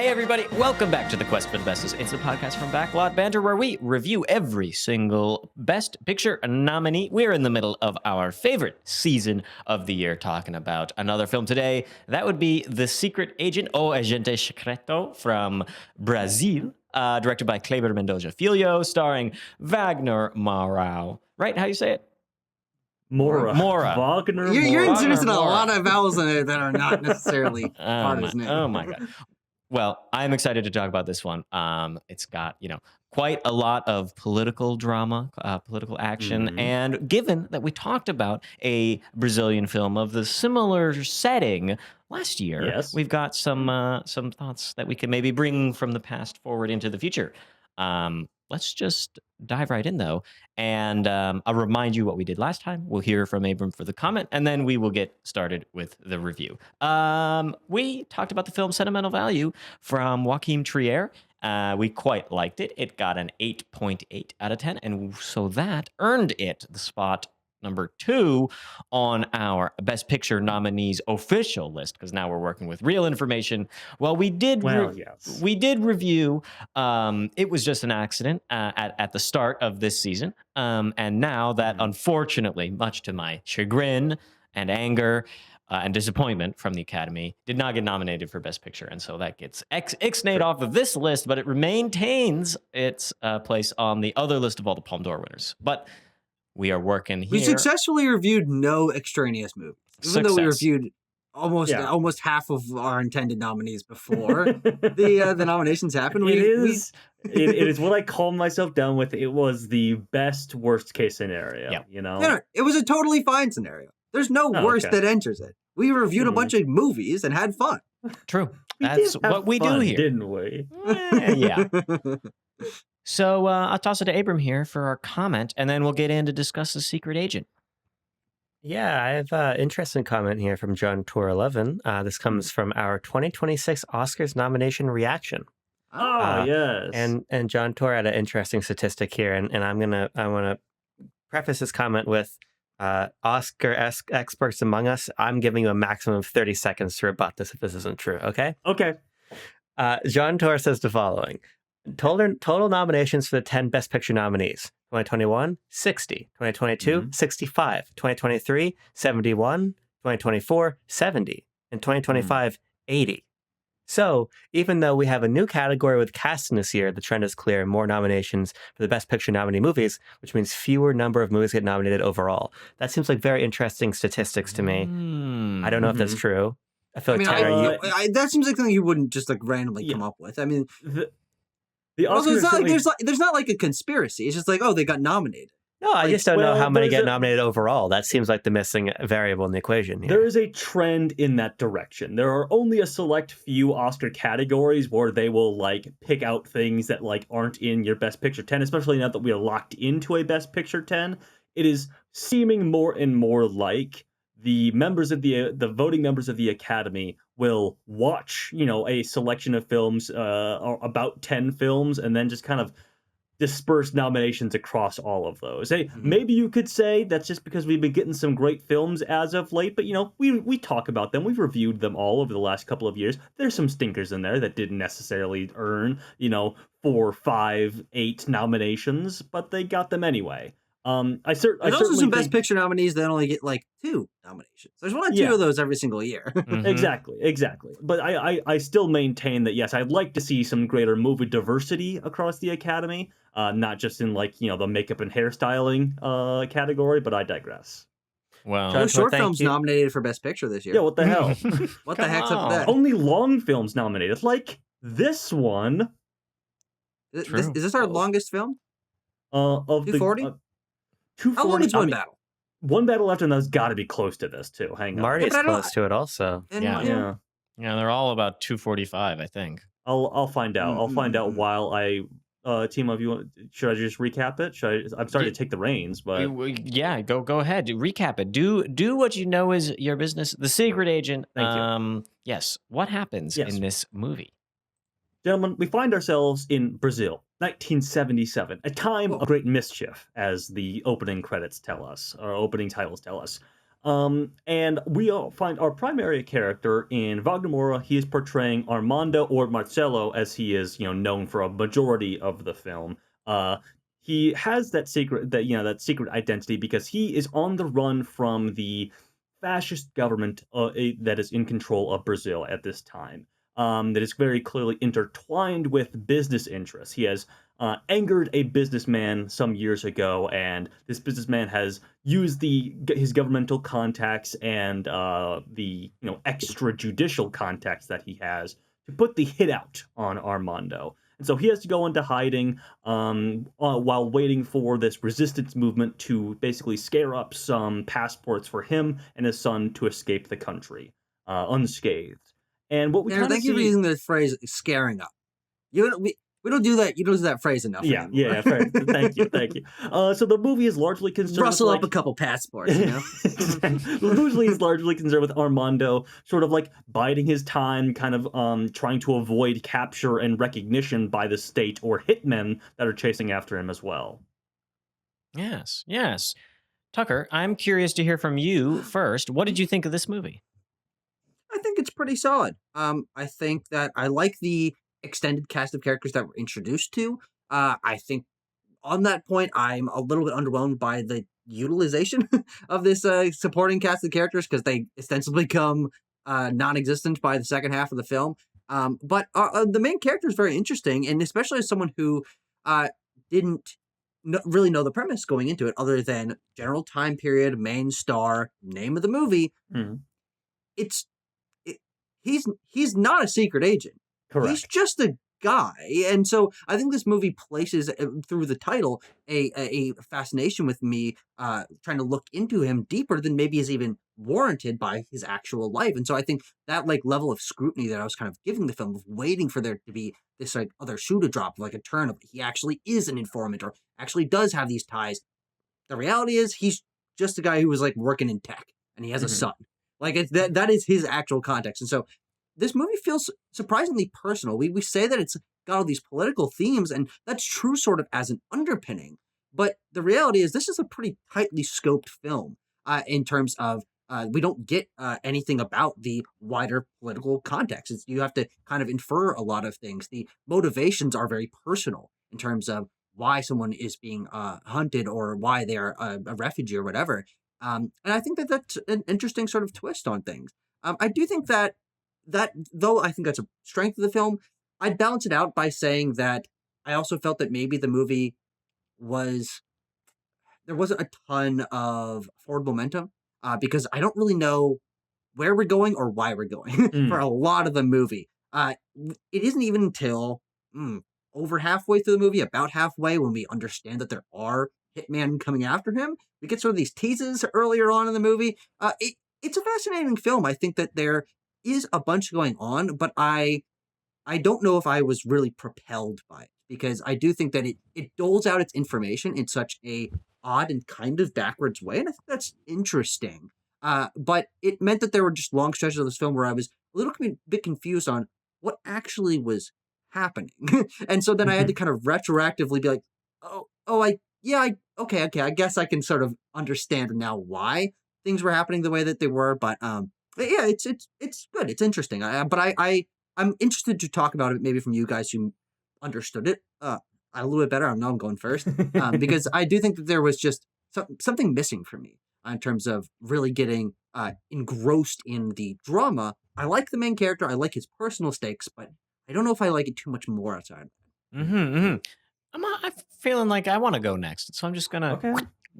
Hey everybody, welcome back to the Quest for the Bestest. It's the podcast from Backlot Banter where we review every single Best Picture nominee. We're in the middle of our favorite season of the year, talking about another film today. That would be The Secret Agent, O Agente Secreto, from Brazil, directed by Kleber Mendonça Filho, starring Wagner Moura. Right? How you say it? Moura. Wagner Moura. You're introducing a Moura. lot of vowels in it that are not necessarily part of his name. Oh my God. Well, I'm excited to talk about this one. It's got, quite a lot of political drama, political action. And given that we talked about a Brazilian film of the similar setting last year, we've got some thoughts that we can maybe bring from the past forward into the future. Let's just dive right in, though. And I'll remind you what we did last time. We'll hear from Abram for the comment, and then we will get started with the review. We talked about the film's sentimental value from Joachim Trier. We quite liked it. It got an 8.8 out of 10, and so that earned it the spot number 2 on our Best Picture nominees official list, because now we're working with real information. Well, we did review. It was just an accident at the start of this season, and now that, unfortunately, much to my chagrin and anger and disappointment from the Academy, did not get nominated for Best Picture, and so that gets ixnayed off of this list, but it maintains its place on the other list of all the Palme d'Or winners. But we are working here. We successfully reviewed no extraneous movies, even though we reviewed almost half of our intended nominees before the nominations happened. It is what I calmed myself down with. It was the best worst case scenario. Yeah. No, it was a totally fine scenario. There's no worst that enters it. We reviewed a bunch of movies and had fun. True. That's what we do here, didn't we? Yeah. So I'll toss it to Abram here for our comment, and then we'll get in to discuss The Secret Agent. Yeah, I have an interesting comment here from John Tour 11. This comes from our 2026 Oscars nomination reaction. Yes. And John Tour had an interesting statistic here, and I want to preface this comment with Oscar experts among us. I'm giving you a maximum of 30 seconds to rebut this if this isn't true. Okay. Okay. John Tour says the following. Total nominations for the 10 Best Picture nominees. 2021, 60. 2022, 65. 2023, 71. 2024, 70. And 2025, 80. So, even though we have a new category with casting this year, the trend is clear. More nominations for the Best Picture nominee movies, which means fewer number of movies get nominated overall. That seems like very interesting statistics to me. I don't know if that's true. I feel like that seems like something you wouldn't just randomly come up with. I mean, the Oscars it's not there's not like a conspiracy. It's just like, oh, they got nominated. No, I just don't know how many get nominated overall. That seems like the missing variable in the equation here. There is a trend in that direction. There are only a select few Oscar categories where they will pick out things that aren't in your Best Picture 10, especially now that we are locked into a Best Picture 10. It is seeming more and more like the members of the voting members of the Academy will watch, a selection of films, about 10 films, and then just kind of disperse nominations across all of those. Hey, maybe you could say that's just because we've been getting some great films as of late, but we talk about them. We've reviewed them all over the last couple of years. There's some stinkers in there that didn't necessarily earn, 4, 5, 8 nominations, but they got them anyway. There's also some Best Picture nominees that only get 2 nominations. There's 1 or 2 of those every single year. Exactly. But I still maintain that, yes, I'd like to see some greater movie diversity across the Academy, not just in the makeup and hairstyling category, but I digress. Wow. No short films nominated for Best Picture this year. Yeah, what the hell? What the heck's up with that? Only long films nominated, like this one. Is this our longest film? Of 240? 240. How long is One Battle? One Battle Left, and that's got to be close to this too. Hang on, Marty's close to it also. Yeah, they're all about 245, I think. I'll find out. I'll find out while I team up. Should I just recap it? I'm sorry to take the reins, but yeah, go ahead. Recap it. Do what you know is your business. The Secret Agent. Thank you. Yes. What happens in this movie? Gentlemen, we find ourselves in Brazil, 1977, a time of great mischief, as the opening credits tell us, or opening titles tell us. And we all find our primary character in Wagner Moura. He is portraying Armando, or Marcello, as he is, known for a majority of the film. He has that secret identity because he is on the run from the fascist government that is in control of Brazil at this time. That is very clearly intertwined with business interests. He has angered a businessman some years ago, and this businessman has used his governmental contacts and the extrajudicial contacts that he has to put the hit out on Armando. And so he has to go into hiding while waiting for this resistance movement to basically scare up some passports for him and his son to escape the country unscathed. And what we kind of thank you for using the phrase "scaring up." We don't do that. You don't use that phrase enough. Yeah, anymore. yeah. Fair. Thank you. So the movie is largely concerned rustle with, up a couple passports. The movie is largely concerned with Armando sort of like biding his time, kind of trying to avoid capture and recognition by the state or hitmen that are chasing after him as well. Yes, yes. Tucker, I'm curious to hear from you first. What did you think of this movie? I think it's pretty solid. I think that I like the extended cast of characters that we're introduced to. I think on that point, I'm a little bit underwhelmed by the utilization of this supporting cast of characters because they ostensibly become non-existent by the second half of the film. But the main character is very interesting, and especially as someone who didn't really know the premise going into it, other than general time period, main star, name of the movie. Mm-hmm. He's not a secret agent. Correct. He's just a guy. And so I think this movie places through the title a fascination with me trying to look into him deeper than maybe is even warranted by his actual life. And so I think that level of scrutiny that I was kind of giving the film, of waiting for there to be this other shoe to drop, like a turn of he actually is an informant or actually does have these ties. The reality is he's just a guy who was working in tech and he has a son. That is his actual context. And so this movie feels surprisingly personal. We say that it's got all these political themes, and that's true sort of as an underpinning. But the reality is this is a pretty tightly scoped film in terms of we don't get anything about the wider political context. You have to kind of infer a lot of things. The motivations are very personal in terms of why someone is being hunted or why they're a refugee or whatever. And I think that that's an interesting sort of twist on things. I do think that though I think that's a strength of the film, I'd balance it out by saying that I also felt that maybe the movie there wasn't a ton of forward momentum because I don't really know where we're going or why we're going for a lot of the movie. It isn't even until over halfway through the movie, about halfway, when we understand that there are hitmen coming after him. We get sort of these teases earlier on in the movie. It's a fascinating film. I think that there is a bunch going on, but I don't know if I was really propelled by it, because I do think that it doles out its information in such a odd and kind of backwards way, and I think that's interesting. But it meant that there were just long stretches of this film where I was a little bit confused on what actually was happening. And so then I had to kind of retroactively be like, okay, I guess I can sort of understand now why things were happening the way that they were. But yeah, it's good. It's interesting. I'm interested to talk about it maybe from you guys who understood it a little bit better. I know I'm going first because I do think that there was just something missing for me in terms of really getting engrossed in the drama. I like the main character. I like his personal stakes, but I don't know if I like it too much more outside. I'm feeling like I want to go next, so I'm just gonna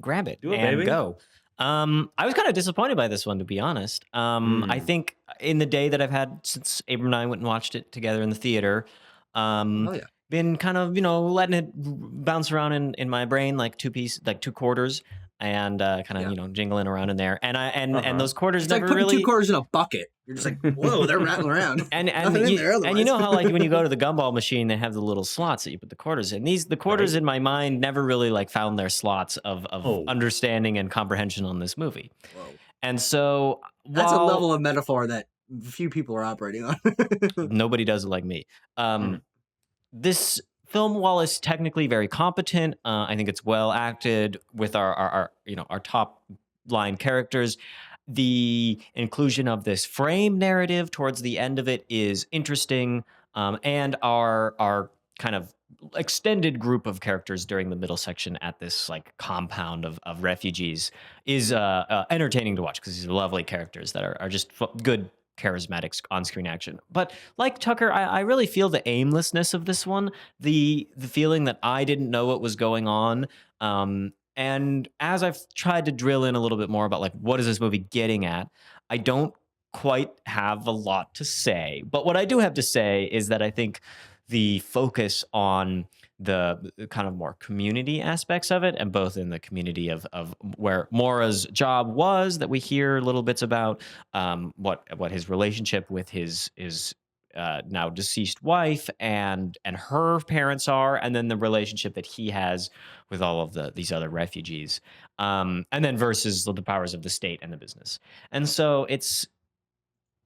grab it and go. I was kind of disappointed by this one, to be honest. I think in the day that I've had since Abram and I went and watched it together in the theater, been kind of letting it bounce around in my brain like two quarters. And kind of jingling around in there, and those quarters it's never like putting really 2 quarters in a bucket. You're just like, whoa, they're rattling around. and you know how when you go to the gumball machine, they have the little slots that you put the quarters in. The quarters in my mind never really found their slots of understanding and comprehension on this movie. Whoa. And so that's a level of metaphor that few people are operating on. Nobody does it like me. This film, while it's technically very competent, I think it's well acted with our top line characters. the inclusion of this frame narrative towards the end of it is interesting, and our kind of extended group of characters during the middle section at this like compound of refugees is entertaining to watch because these are lovely characters that are just good charismatic on-screen action. But like Tucker, I really feel the aimlessness of this one, the feeling that I didn't know what was going on. And as I've tried to drill in a little bit more about like what is this movie getting at, I don't quite have a lot to say. But what I do have to say is that I think the focus on the kind of more community aspects of it, and both in the community of where Mora's job was, that we hear little bits about, what his relationship with his now deceased wife and her parents are, and then the relationship that he has with all of these other refugees, and then versus the powers of the state and the business. And so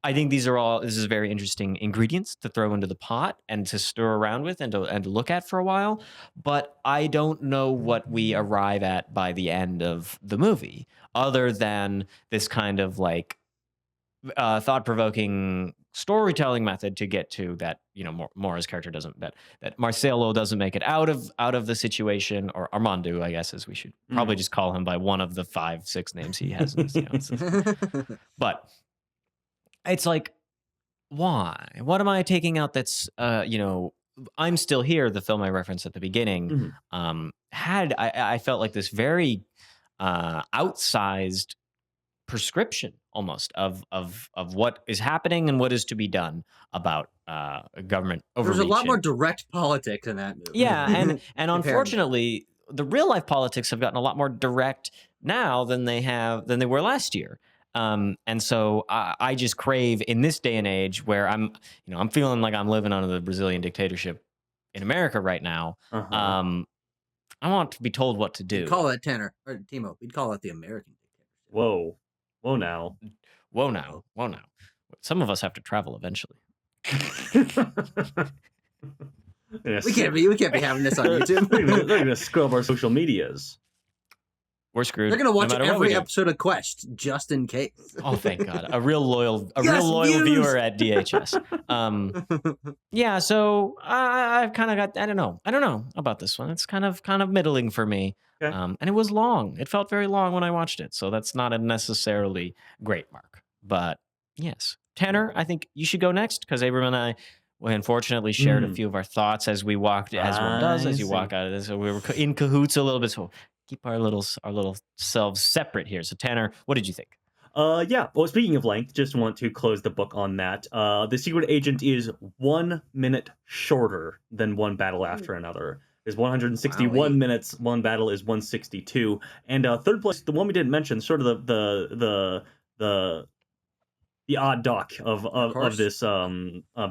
I think this is very interesting ingredients to throw into the pot and to stir around with and to look at for a while. But I don't know what we arrive at by the end of the movie, other than this kind of like thought-provoking storytelling method to get to that, Mora's character that Marcelo doesn't make it out of the situation, or Armando, I guess, as we should probably just call him by one of the 5-6 names he has in this. But it's like, why? What am I taking out that's, I'm Still Here, the film I referenced at the beginning, I felt like this very outsized prescription almost of what is happening and what is to be done about government overreach. There's a lot more direct politics in that movie. Yeah, and unfortunately, the real life politics have gotten a lot more direct now than they were last year. And so I just crave, in this day and age where I'm feeling like I'm living under the Brazilian dictatorship in America right now. I want to be told what to do. We'd call it Tanner or Timo. We'd call it the American dictatorship. Whoa now. Some of us have to travel eventually. Yes. We can't be having this on YouTube. They're gonna scrub our social medias. We're screwed. They're gonna watch no matter what we every do. episode of Quest just in case. Oh, thank God! A real loyal views! viewer at DHS. Yeah. So I've kind of got. I don't know about this one. It's kind of middling for me. Okay. And it was long. It felt very long when I watched it. So that's not a necessarily great mark. But yes, Tanner, I think you should go next because Abram and I, we unfortunately shared a few of our thoughts as we walked, as one does, as you walk out of this. So we were in cahoots a little bit. So keep our little selves separate here. So Tanner, what did you think? Yeah. Well, speaking of length, just want to close the book on that. The Secret Agent is 1 minute shorter than One Battle After Another. Is 161 minutes. One Battle is 162. And third place, the one we didn't mention, sort of the odd duck of this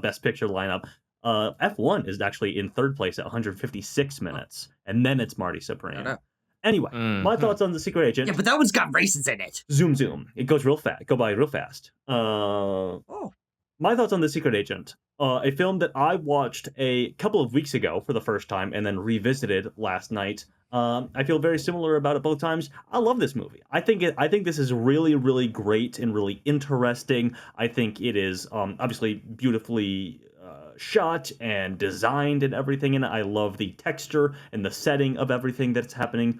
Best Picture lineup. F1 is actually in third place at 156 minutes, and then it's Marty Supreme. Anyway, my thoughts on The Secret Agent. Yeah, but that one's got races in it. Zoom. It goes real fast. Go by real fast. My thoughts on The Secret Agent. A film that I watched a couple of weeks ago for the first time and then revisited last night. I feel very similar about it both times. I love this movie. I think this is really, really great and really interesting. I think it is obviously beautifully shot and designed and everything, and I love the texture and the setting of everything that's happening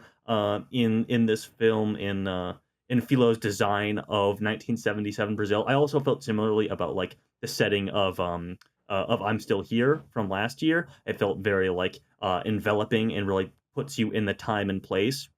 in this film, in Philo's design of 1977 Brazil. I also felt similarly about like the setting of I'm Still Here from last year. It felt very like enveloping and really puts you in the time and place.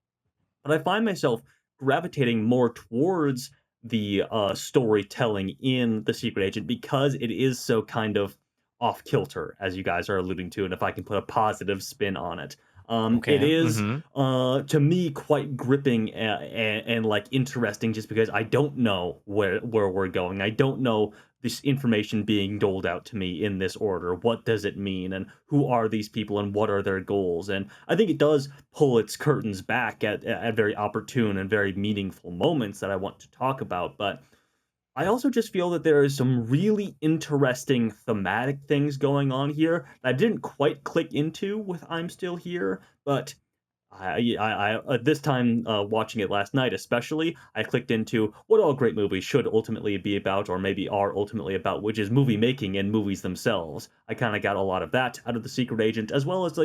But I find myself gravitating more towards the storytelling in The Secret Agent because it is so kind of off kilter, as you guys are alluding to, and if I can put a positive spin on it. It is, to me, quite gripping and like interesting just because I don't know where we're going. I don't know this information being doled out to me in this order. What does it mean? And who are these people and what are their goals? And I think it does pull its curtains back at very opportune and very meaningful moments that I want to talk about. But I also just feel that there is some really interesting thematic things going on here that I didn't quite click into with I'm Still Here, but This time watching it last night, especially, I clicked into what all great movies should ultimately be about, or maybe are ultimately about, which is movie making and movies themselves. I kind of got a lot of that out of The Secret Agent, as well as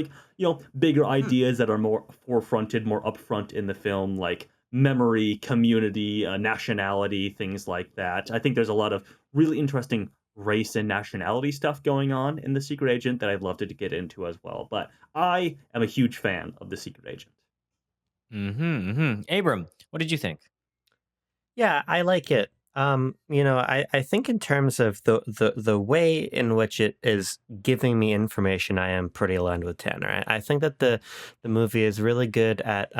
bigger ideas that are more forefronted, more upfront in the film, like memory, community, nationality, things like that. I think there's a lot of really interesting race and nationality stuff going on in The Secret Agent that I'd love to get into as well. But I am a huge fan of The Secret Agent. Abram, what did you think? Yeah, I like it. I think in terms of the way in which it is giving me information, I am pretty aligned with Tanner. I think that the movie is really good at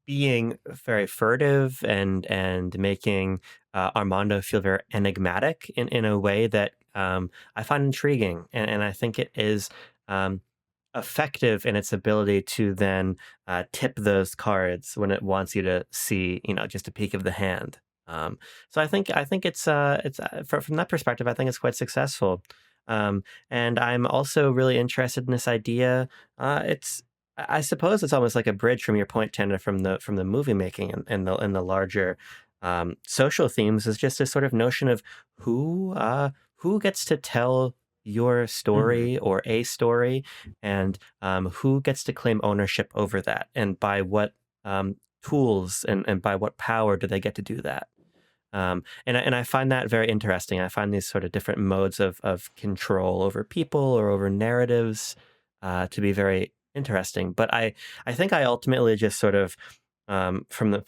being very furtive and making Armando feel very enigmatic in a way that I find intriguing, and I think it is effective in its ability to then tip those cards when it wants you to see, just a peek of the hand. So I think from that perspective, I think it's quite successful. And I'm also really interested in this idea. I suppose it's almost like a bridge from your point, Tenda, from the movie making and the larger social themes is just a sort of notion of who gets to tell your story or a story, and who gets to claim ownership over that, and by what tools and by what power do they get to do that. And I find that very interesting. I find these sort of different modes of control over people or over narratives to be very interesting. But I think I ultimately just sort of from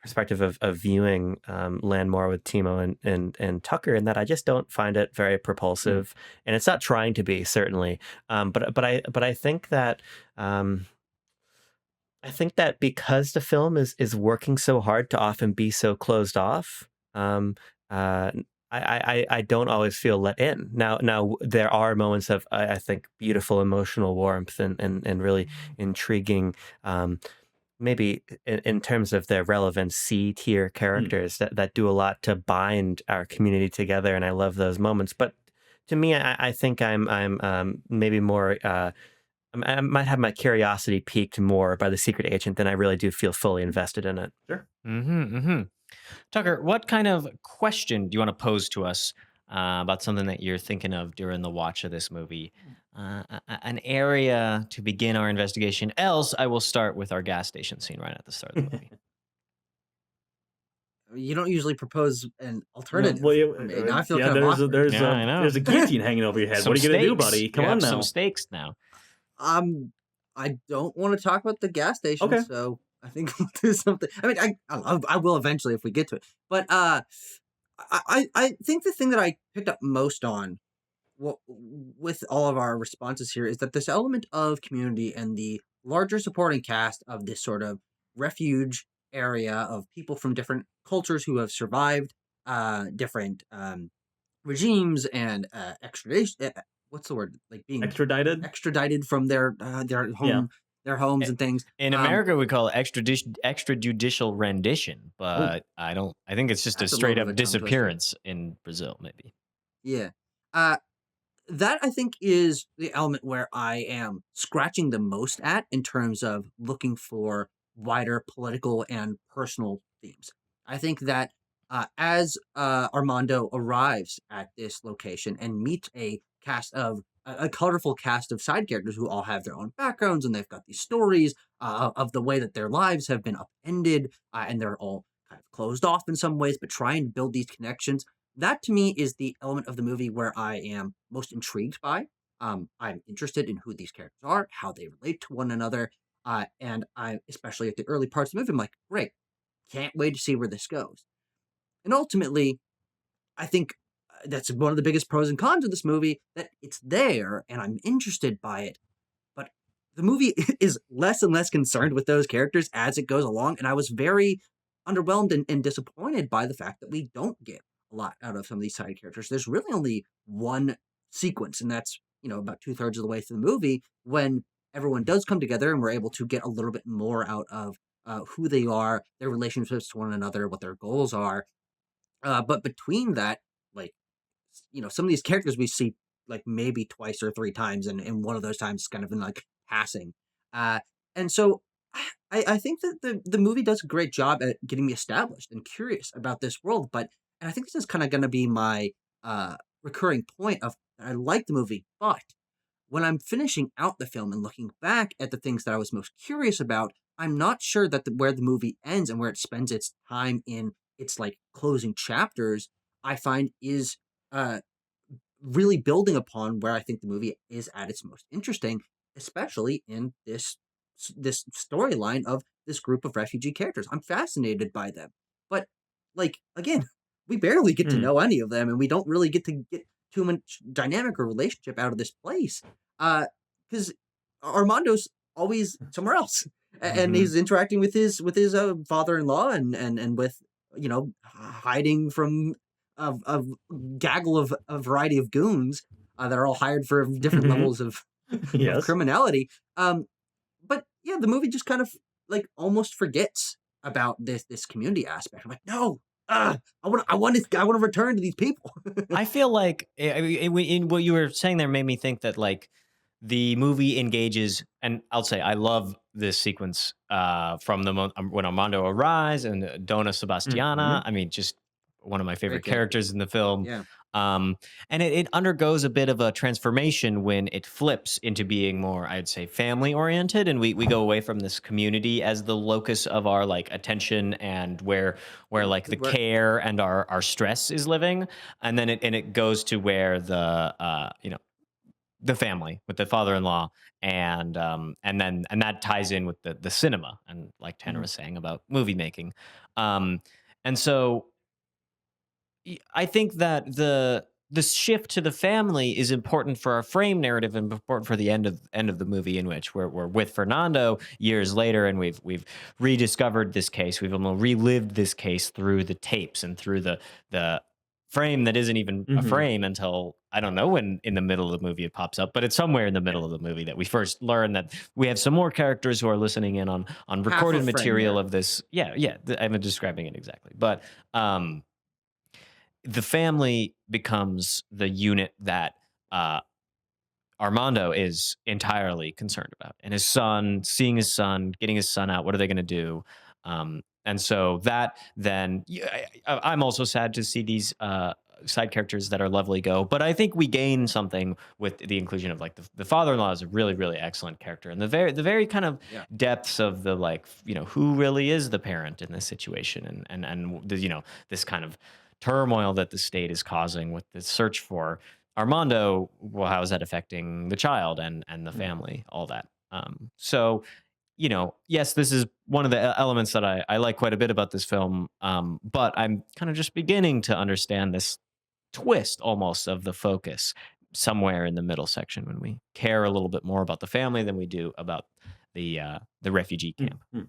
perspective of viewing Land More with Timo and Tucker, in that I just don't find it very propulsive, and it's not trying to be, certainly. But I think that because the film is working so hard to often be so closed off, I don't always feel let in. Now there are moments of I think beautiful emotional warmth and really intriguing. Maybe in terms of their relevant C tier characters that do a lot to bind our community together, and I love those moments. But to me, I think I'm maybe more. I might have my curiosity piqued more by The Secret Agent than I really do feel fully invested in it. Sure. Tucker, what kind of question do you want to pose to us about something that you're thinking of during the watch of this movie? An area to begin our investigation. Else, I will start with our gas station scene right at the start of the movie. You don't usually propose an alternative. Well, for me. Now I feel yeah, kind of awkward. I know. there's a guillotine hanging over your head. Some What are you gonna do, stakes. buddy? Come You on have now. some stakes now. I don't want to talk about the gas station, Okay. so I think we'll do something. I mean, I will eventually if we get to it. But I think the thing that I picked up most on with all of our responses here is that this element of community and the larger supporting cast of this sort of refuge area of people from different cultures who have survived different regimes and extradition. What's the word? Like being Extradited? extradited from their home, their homes and things. In America, we call it extrajudicial rendition, but I think it's just a That's a straight little bit up of a tongue twister. disappearance in Brazil, maybe. Yeah. That I think is the element where I am scratching the most at in terms of looking for wider political and personal themes. I think that as Armando arrives at this location and meets a cast of a colorful cast of side characters who all have their own backgrounds and they've got these stories of the way that their lives have been upended and they're all kind of closed off in some ways, but trying to build these connections. That to me is the element of the movie where I am most intrigued by. I'm interested in who these characters are, how they relate to one another, and I, especially at the early parts of the movie, I'm like, great, can't wait to see where this goes. And ultimately, I think that's one of the biggest pros and cons of this movie, that it's there and I'm interested by it, but the movie is less and less concerned with those characters as it goes along, and I was very underwhelmed and disappointed by the fact that we don't get a lot out of some of these side characters. There's really only one sequence, and that's about 2/3 of the way through the movie when everyone does come together and we're able to get a little bit more out of who they are, their relationships to one another, what their goals are. But between that, like some of these characters we see like maybe twice or three times, and one of those times kind of in like passing. Uh, And so I think that the movie does a great job at getting me established and curious about this world. But and I think this is kind of going to be my recurring point of I like the movie, but when I'm finishing out the film and looking back at the things that I was most curious about, I'm not sure that where the movie ends and where it spends its time in its like closing chapters, I find is uh really building upon where I think the movie is at its most interesting, especially in this storyline of this group of refugee characters. I'm fascinated by them, but like again, we barely get to Mm. know any of them, and we don't really get to get too much dynamic or relationship out of this place, because Armando's always somewhere else, and Mhm. he's interacting with his father-in-law and with hiding from a gaggle of a variety of goons that are all hired for different levels of Yes. criminality. But yeah, the movie just kind of like almost forgets about this community aspect. I'm like, no, I want to return to these people. I feel like in what you were saying there made me think that like the movie engages, and I'll say I love this sequence from when Armando arrives and Donna Sebastiana. Mhm. I mean, just one of my favorite Great character. characters in the film. Yeah. And it undergoes a bit of a transformation when it flips into being more, I'd say, family oriented, and we go away from this community as the locus of our like attention and where like the Good work. care and our stress is living, and then it goes to where the family with the father-in-law and that ties in with the cinema and like Tanner was saying about movie making. And so I think that the shift to the family is important for our frame narrative and important for the end of the movie, in which we're with Fernando years later, and we've rediscovered this case. We've almost relived this case through the tapes and through the frame that isn't even a Mhm. frame until I don't know when in the middle of the movie it pops up, but it's somewhere in the middle of the movie that we first learn that we have some more characters who are listening in on Half recorded a frame material there. of this. Yeah, I'm describing it exactly, but the family becomes the unit that uh, Armando is entirely concerned about, and his son, seeing his son, getting his son out. What are they going to do? And so that then, I'm also sad to see these side characters that are lovely go, but I think we gain something with the inclusion of like the father-in-law is a really really excellent character, and the very kind of Yeah. depths of the like who really is the parent in this situation, and the, this kind of turmoil that the state is causing with the search for Armando, well, how is that affecting the child and the family, all that? So, yes, this is one of the elements that I like quite a bit about this film, but I'm kind of just beginning to understand this twist almost of the focus somewhere in the middle section when we care a little bit more about the family than we do about the refugee camp. Mhm.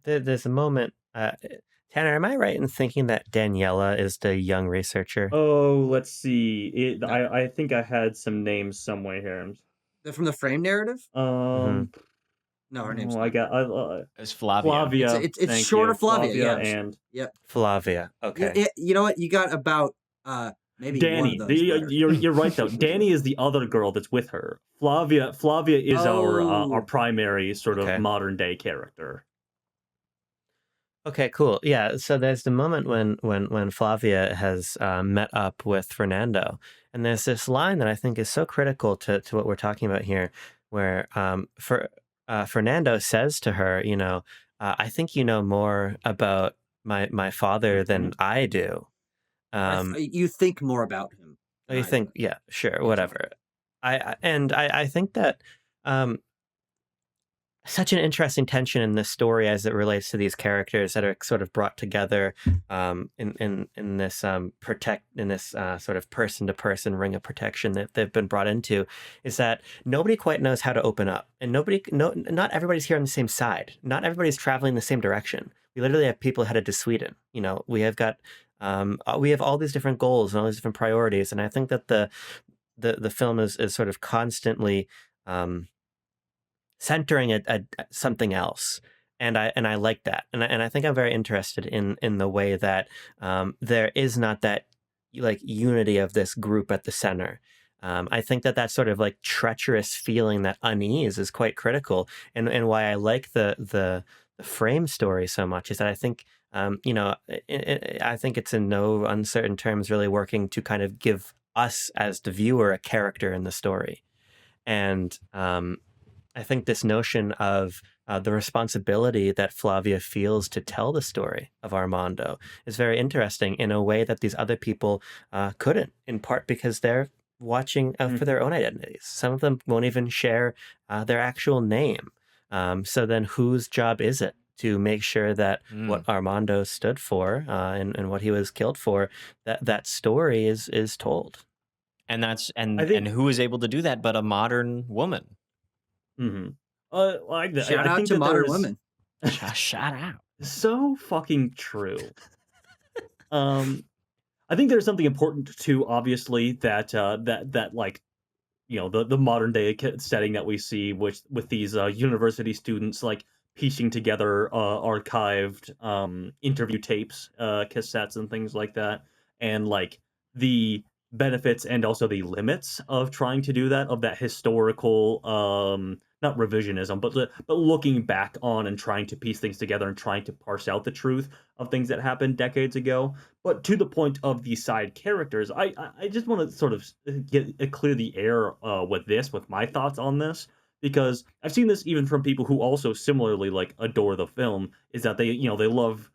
There's a moment. Tanner, am I right in thinking that Daniela is the young researcher? Oh, let's see. No. I think I had some names somewhere here. From the frame narrative? Um, No, her name's I not. got It's Flavia. Flavia. It's thank short you. of Flavia, yeah. and Yep. Flavia. Okay. Yeah, you know what? You got about maybe one Danny. of those letters. You're right though. Danny is the other girl that's with her. Flavia is our Oh. primary sort of Okay. modern day character. Okay, cool. Yeah, so there's the moment when Flavia has met up with Fernando, and there's this line that I think is so critical to what we're talking about here, where Fernando says to her, I think you know more about my father than I do. You think more about him. Oh, you think, yeah, sure, whatever. I think that such an interesting tension in this story as it relates to these characters that are sort of brought together in this sort of person to person ring of protection that they've been brought into, is that nobody quite knows how to open up, and not everybody's here on the same side. Not everybody's traveling the same direction. We literally have people headed to Sweden. We have all these different goals and all these different priorities, and I think that the film is sort of constantly centering at something else, and I like that, and I think I'm very interested in the way that there is not that like unity of this group at the center, I think that sort of like treacherous feeling, that unease, is quite critical, and why I like the frame story so much is that I think I think it's in no uncertain terms really working to kind of give us as the viewer a character in the story, and I think this notion of the responsibility that Flavia feels to tell the story of Armando is very interesting in a way that these other people couldn't, in part because they're watching for their own identities. Some of them won't even share their actual name. So then whose job is it to make sure that what Armando stood for and what he was killed for, that story is told? And that's I and think. who is able to do that but a modern woman? Mm-hmm. Shout I out think to that modern there's women. Shout out. so fucking true. I think there's something important too, obviously, that like the modern day setting that we see with these university students like piecing together archived interview tapes, cassettes, and things like that, and like the benefits and also the limits of trying to do that, of that historical not revisionism, but looking back on and trying to piece things together and trying to parse out the truth of things that happened decades ago. But to the point of the side characters, I just want to sort of clear the air with my thoughts on this, because I've seen this even from people who also similarly like adore the film, is that they love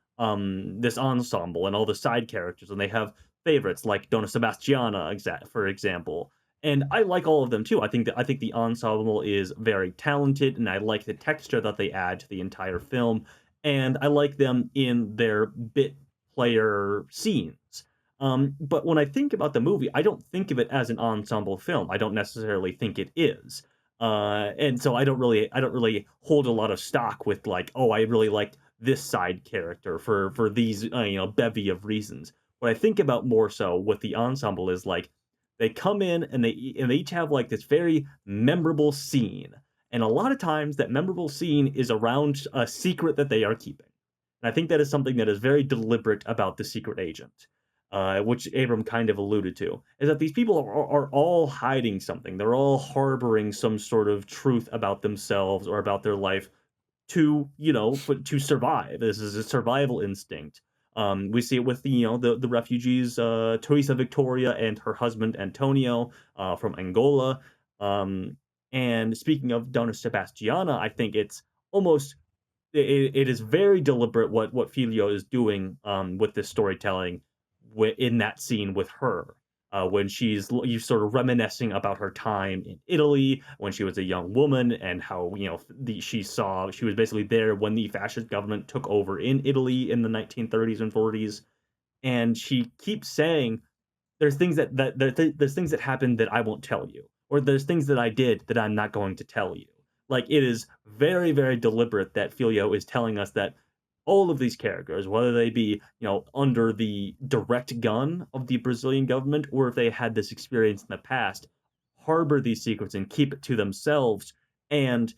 this ensemble and all the side characters, and they have favorites like Donna Sebastiana, for example. And I like all of them too. I think the ensemble is very talented, and I like the texture that they add to the entire film, and I like them in their bit player scenes. But when I think about the movie, I don't think of it as an ensemble film. I don't necessarily think it is. And so I don't really hold a lot of stock with like, oh, I really liked this side character for these bevy of reasons. What I think about more so with the ensemble is like they come in and they each have like this very memorable scene. And a lot of times that memorable scene is around a secret that they are keeping. And I think that is something that is very deliberate about the secret agent, which Abram kind of alluded to, is that these people are all hiding something. They're all harboring some sort of truth about themselves or about their life to, to survive. This is a survival instinct. We see it with the refugees, Teresa Victoria and her husband Antonio from Angola. And speaking of Donna Sebastiana, I think it's almost it is very deliberate what Filio is doing with this storytelling in that scene with her. When you sort of reminiscing about her time in Italy when she was a young woman, and how she was basically there when the fascist government took over in Italy in the 1930s and 40s, and she keeps saying there's things there's things that happened that I won't tell you, or there's things that I did that I'm not going to tell you. Like, it is very, very deliberate that Filio is telling us that all of these characters, whether they be, under the direct gun of the Brazilian government, or if they had this experience in the past, harbor these secrets and keep it to themselves. And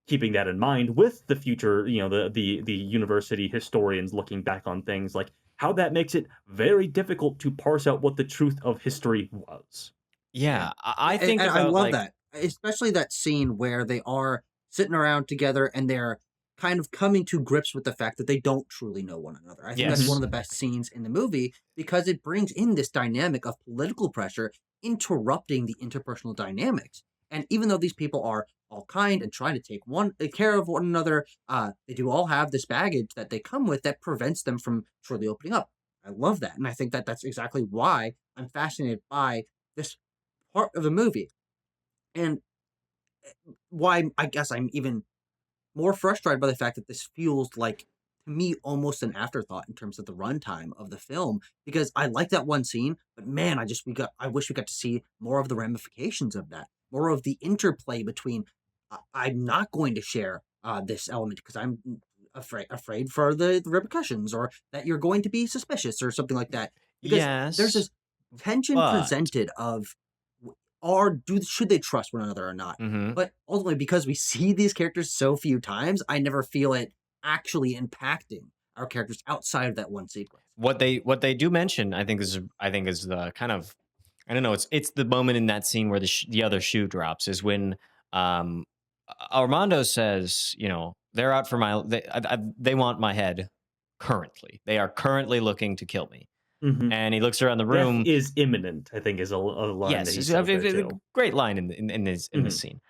keeping that in mind with the future, the university historians looking back on things, like how that makes it very difficult to parse out what the truth of history was. Yeah, I think And I about love like that, especially that scene where they are sitting around together and they're kind of coming to grips with the fact that they don't truly know one another. I think that's one yes, of the best scenes in the movie because it brings in this dynamic of political pressure interrupting the interpersonal dynamics. And even though these people are all kind and trying to take care of one another, they do all have this baggage that they come with that prevents them from truly opening up. I love that, and I think that that's exactly why I'm fascinated by this part of the movie, and why I guess I'm even more frustrated by the fact that this feels like, to me, almost an afterthought in terms of the runtime of the film, because I like that one scene, but man, I wish we got to see more of the ramifications of that, more of the interplay between I'm not going to share this element because I'm afraid for the repercussions, or that you're going to be suspicious or something like that, because there's yes, this tension but presented of should they trust one another or not. mhm. But ultimately, because we see these characters so few times, I never feel it actually impacting our characters outside of that one sequence. What they do mention, I think is the kind of I don't know. It's the moment in that scene where the other shoe drops is when um, Armando says, they're out for they want my head currently. They are currently looking to kill me. Mhm. And he looks around the Death room. is imminent, I think, is a line that Yes, he it's says there a too. great line in this Mhm. scene.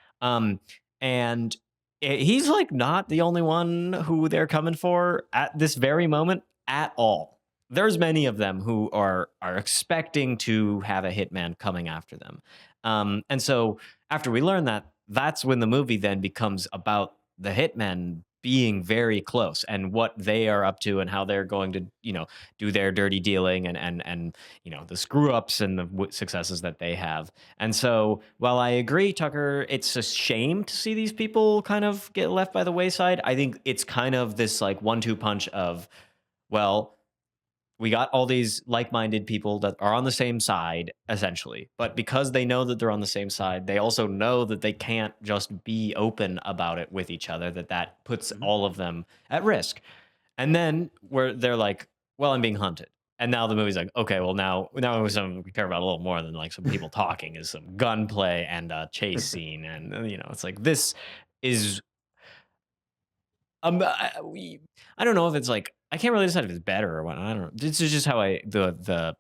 And he's like not the only one who they're coming for at this very moment at all. There's many of them who are expecting to have a hitman coming after them. And so after we learn that, that's when the movie then becomes about the hitmen being very close and what they are up to and how they're going to, do their dirty dealing and the screw ups and the successes that they have. And so while I agree, Tucker, it's a shame to see these people kind of get left by the wayside. I think it's kind of this like 1-2 punch of, well, we got all these like-minded people that are on the same side essentially, but because they know that they're on the same side, they also know that they can't just be open about it with each other, that puts Mhm. all of them at risk. And then where they're like, well, I'm being hunted. And now the movie's like, okay, well now something we care about a little more than like some people talking is some gunplay and a chase scene. And it's like this is I don't know if it's like I can't really decide if it's better or what. I don't know. This is just how the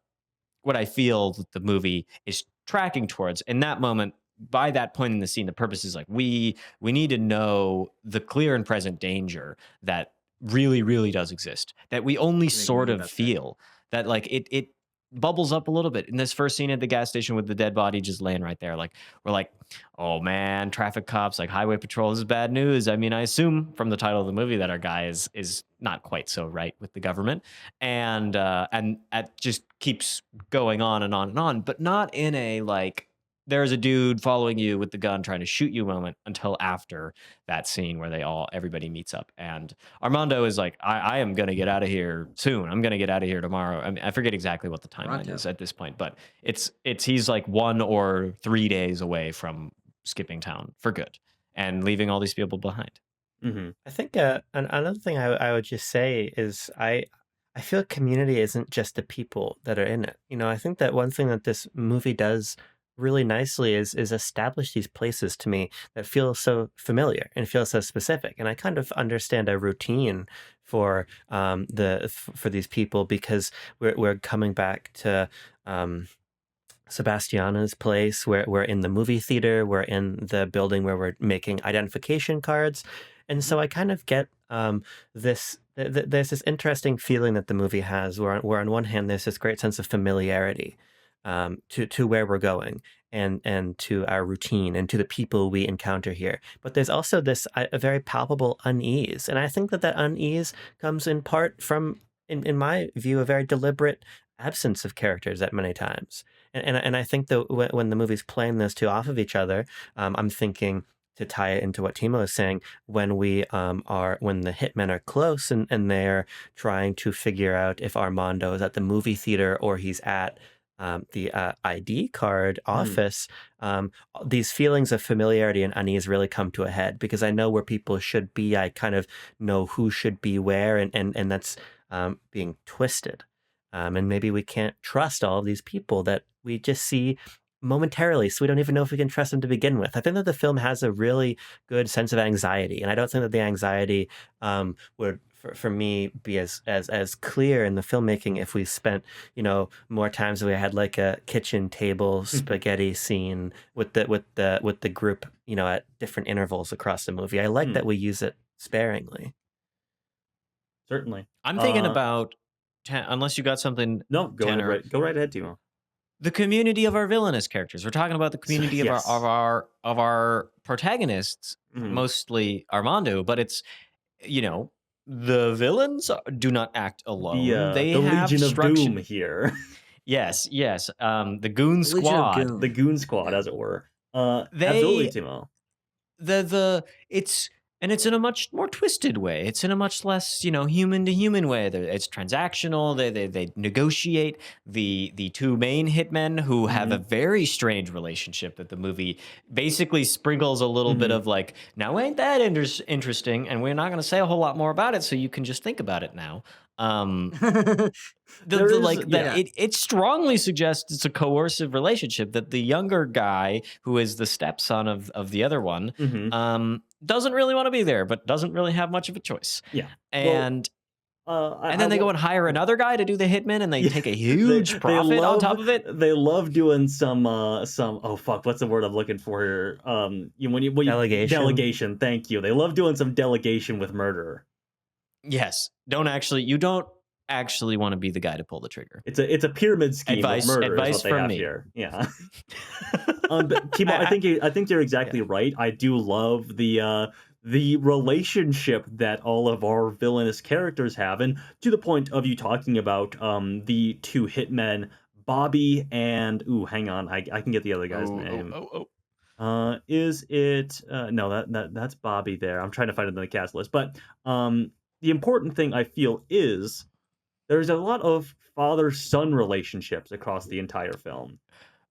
what I feel that the movie is tracking towards. In that moment, by that point in the scene, the purpose is like we need to know the clear and present danger that really, really does exist. That we only Make a sort movie of about that. feel that like it bubbles up a little bit in this first scene at the gas station with the dead body just laying right there. Like we're like, oh man, traffic cops, like highway patrol, this is bad news. I mean, I assume from the title of the movie that our guy is not quite so right with the government, and it just keeps going on and on and on, but not in a like there's a dude following you with the gun trying to shoot you moment until after that scene where everybody meets up. And Armando is like, I am gonna get out of here soon. I'm gonna get out of here tomorrow. I mean, I forget exactly what the timeline Pronto. is at this point, but he's like 1 or 3 days away from skipping town for good and leaving all these people behind. Mhm. I think another thing I would just say is I feel community isn't just the people that are in it. I think that one thing that this movie does really nicely is establish these places to me that feel so familiar and feel so specific. And I kind of understand a routine for for these people because we're coming back to Sebastiana's place, where we're in the movie theater, we're in the building where we're making identification cards. And so I kind of get there's this interesting feeling that the movie has where on one hand there's this great sense of familiarity to where we're going and to our routine and to the people we encounter here. But there's also this a very palpable unease. And I think that unease comes in part from, in my view, a very deliberate absence of characters at many times. And I think that when the movie's playing those two off of each other, I'm thinking, to tie it into what Timo is saying, when when the hitmen are close and they're trying to figure out if Armando is at the movie theater or he's at the ID card office, these feelings of familiarity and unease really come to a head because I know where people should be. I kind of know who should be where, and that's being twisted. And maybe we can't trust all of these people that we just see momentarily, so we don't even know if we can trust them to begin with. I think that the film has a really good sense of anxiety, and I don't think that the anxiety would, for me, be as clear in the filmmaking if we spent more times we had like a kitchen table spaghetti scene with the group at different intervals across the movie. I like that we use it sparingly. Certainly. I'm thinking about unless you got something. No, go right ahead, Timo. The community of our villainous characters. We're talking about the community Yes. of our protagonists, mostly Armando, but it's the villains do not act alone. They the have Legion of structure. Doom here. Yes. The Goon Legion of Squad. Doom. The Goon Squad, as it were. They- Absolutely, Timo. It's in a much more twisted way. It's in a much less, human to human way. It's transactional. They negotiate. The two main hitmen who have a very strange relationship that the movie basically sprinkles a little bit of like, now ain't that interesting? And we're not going to say a whole lot more about it, so you can just think about it now. The There is, like that yeah. it strongly suggests it's a coercive relationship, that the younger guy, who is the stepson of the other one, doesn't really want to be there, but doesn't really have much of a choice. Yeah. And I then they go wa- and hire another guy to do the hitman, and they Yeah, take a huge profit on top of it. They love doing some oh fuck, what's the word I'm looking for here? Delegation. Delegation. Thank you. They love doing some delegation with murder. Yes, you don't actually want to be the guy to pull the trigger. It's a pyramid scheme Advice- with murder advice is what they from have me. here. Yeah. But Timo, I think you're exactly right. I do love the relationship that all of our villainous characters have, and to the point of you talking about the two hitmen, Bobby and hang on, I can get the other guy's name. Is it no, that's Bobby there. I'm trying to find it in the cast list. But the important thing I feel is there's a lot of father-son relationships across the entire film.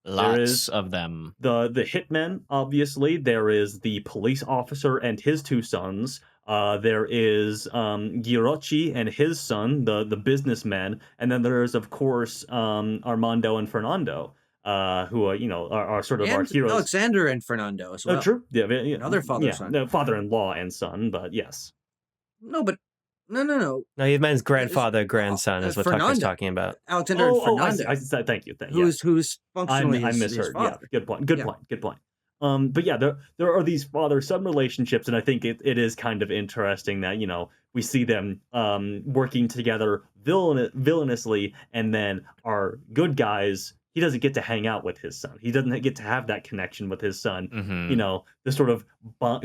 Lots of them. The hitman, obviously. There is the police officer and his two sons. There is Girochi and his son, the businessman, and then there is, of course, Armando and Fernando, who are sort of our And heroes. Alexander and Fernando as well. Oh, true. Yeah, Another father-son. no, father-in-law and son, but yes. No, but no. No, he means grandfather, grandson is what Tucker's Fernando. talking about. Alexander and Fernando, I thank you. who's functionally I his misheard. Yeah, father. good point. Yeah. Good point. But yeah, there are these father-son relationships, and I think it is kind of interesting that we see them working together villainously, and then our good guys. He doesn't get to hang out with his son. He doesn't get to have that connection with his son. The sort of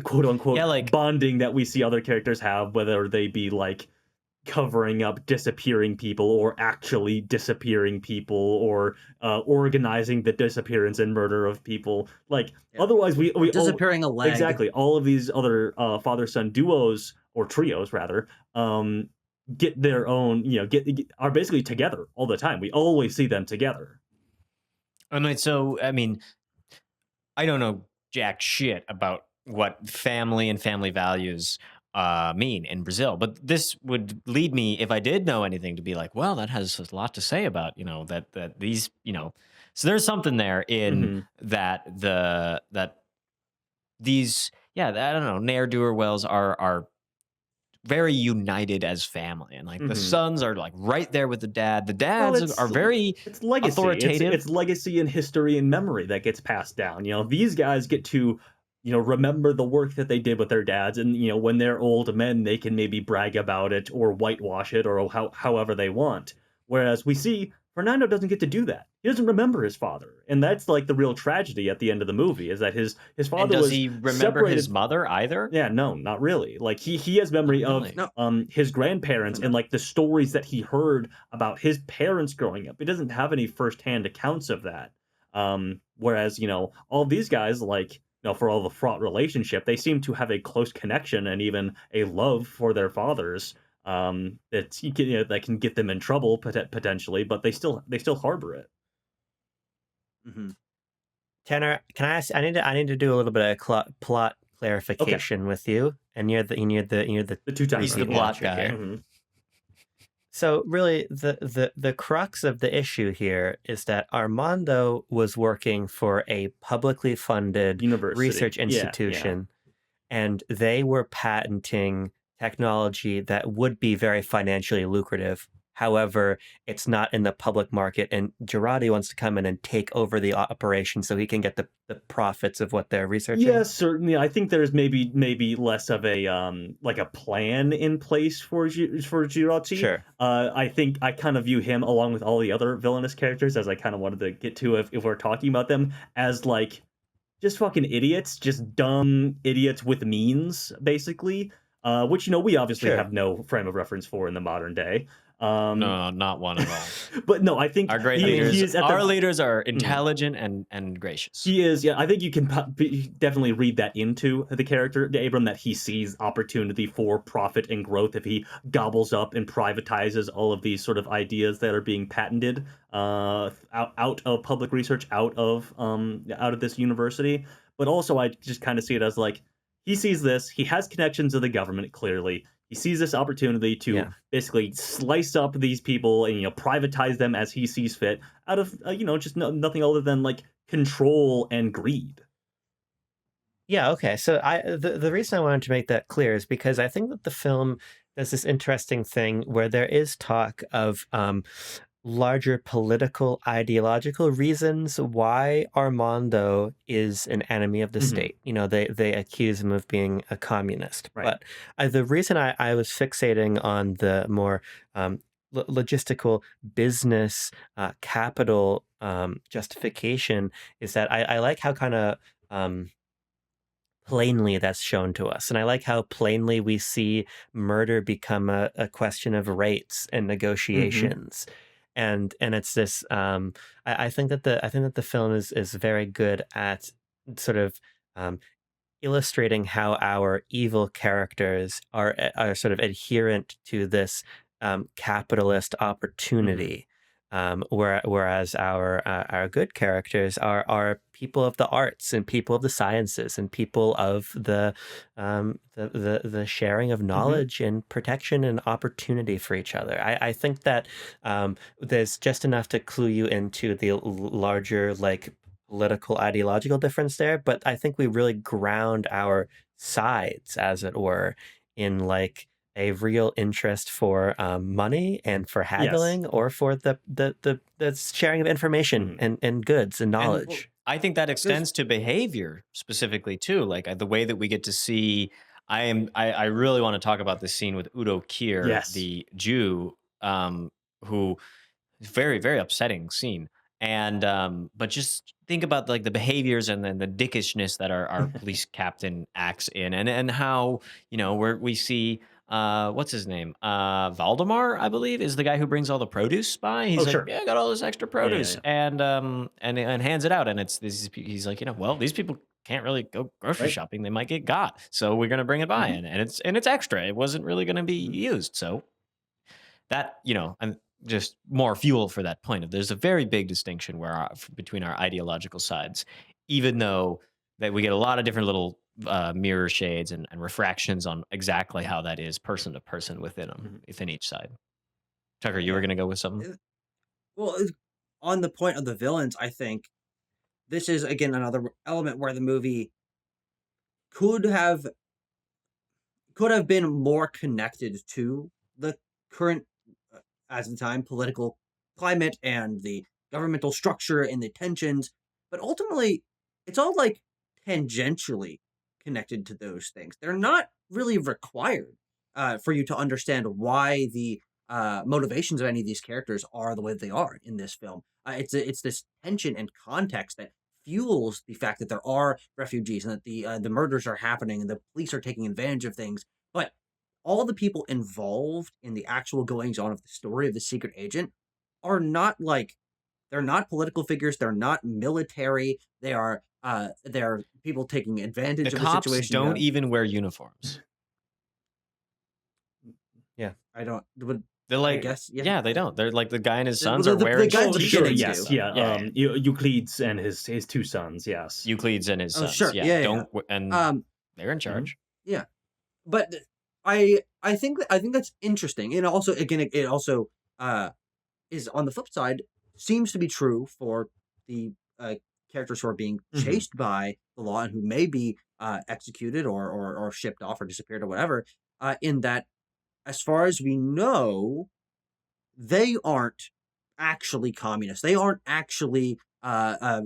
quote unquote bonding that we see other characters have, whether they be like covering up disappearing people or actually disappearing people or organizing the disappearance and murder of people. Otherwise we disappearing a leg. Exactly. All of these other father-son duos or trios rather get their own, are basically together all the time. We always see them together. I mean, I don't know jack shit about what family and family values mean in Brazil, but this would lead me, if I did know anything, to be like, well, that has a lot to say about that these so there's something there in that these I don't know, ne'er-do-wells are very united as family, and the sons are right there with the dad. The dads are very it's legacy. authoritative. It's legacy and history and memory that gets passed down. These guys get to remember the work that they did with their dads, and when they're old men, they can maybe brag about it or whitewash it or however they want. Whereas we see Fernando doesn't get to do that. He doesn't remember his father, and that's the real tragedy at the end of the movie, is that his father and does was he remember separated. his mother either? Yeah, no, not really. He has memory of his grandparents and the stories that he heard about his parents growing up. He doesn't have any firsthand accounts of that. Whereas all these guys for all the fraught relationship, they seem to have a close connection and even a love for their fathers. That can get them in trouble potentially, but they still harbor it. Tanner, can I ask? I need to do a little bit of plot clarification with you, and you're the two-time He's the plot guy. So really, the crux of the issue here is that Armando was working for a publicly funded University. research institution, and they were patenting technology that would be very financially lucrative. However, it's not in the public market, and Girardi wants to come in and take over the operation so he can get the profits of what they're researching. Yeah, certainly. I think there's maybe less of a a plan in place for Girardi. Sure. I think I kind of view him, along with all the other villainous characters, as I kind of wanted to get to if we're talking about them, as just fucking idiots, just dumb idiots with means, basically. Which we obviously have no frame of reference for in the modern day. No, not one at all. But no, I think our great leaders, leaders are intelligent and gracious. He is, yeah. I think you can definitely read that into the character, Abram, that he sees opportunity for profit and growth if he gobbles up and privatizes all of these sort of ideas that are being patented out of public research, out of this university. But also, I just kind of see it as he sees this. He has connections to the government, clearly. He sees this opportunity to Yeah. basically slice up these people and privatize them as he sees fit, out of just nothing other than like control and greed. Yeah, okay. So the reason I wanted to make that clear is because I think that the film does this interesting thing where there is talk of larger political ideological reasons why Armando is an enemy of the Mhm. state. They accuse him of being a communist. Right. But the reason I was fixating on the more logistical business capital justification is that I like how kind of plainly that's shown to us. And I like how plainly we see murder become a question of rates and negotiations. And it's this I think that the film is very good at sort of illustrating how our evil characters are sort of adherent to this capitalist opportunity, whereas our good characters are people of the arts and people of the sciences and people of the sharing of knowledge and protection and opportunity for each other. I think that there's just enough to clue you into the larger like political ideological difference there, but I think we really ground our sides, as it were, in like a real interest for money and for haggling or for the sharing of information and goods and knowledge. I think that extends to behavior specifically too, like the way that we get to see. I really want to talk about this scene with Udo Kier, Yes. the Jew, who very, very upsetting scene. And but just think about like the behaviors and then the dickishness that our police captain acts in, and how where we see what's his name, Valdemar, I believe, is the guy who brings all the produce by. He's like, sure. yeah, I got all this extra produce, and hands it out, and he's like, well, these people can't really go grocery Right. shopping; they might get got, so we're gonna bring it by, and it's extra. It wasn't really gonna be used, so that and just more fuel for that point of there's a very big distinction between our ideological sides, even though that we get a lot of different little mirror shades and refractions on exactly how that is person to person within them, within each side. Tucker, you were Yeah. going to go with something? Well, on the point of the villains, I think this is again another element where the movie could have been more connected to the current, as of the time, political climate and the governmental structure and the tensions. But ultimately, it's all like tangentially connected to those things. They're not really required for you to understand why the motivations of any of these characters are the way they are in this film. It's this tension and context that fuels the fact that there are refugees and that the murders are happening and the police are taking advantage of things. But all the people involved in the actual goings on of the story of the secret agent are not like they're not political figures. They're not military. They're people taking advantage The of the cops situation. don't even wear uniforms. Yeah. I don't. But They're I like, guess yeah, they don't. They're like the guy and his The- sons the- are the wearing guy at the t-shirts beginning and do. stuff. Yes, Euclides and his two sons. Yes, Euclides and his Oh, sons. sure. Yeah, Yeah, yeah. don't and they're in charge. But I think that's interesting, and also again it also is on the flip side seems to be true for the characters who are being chased by the law and who may be executed or shipped off or disappeared or whatever. In that, as far as we know, they aren't actually communists. They aren't actually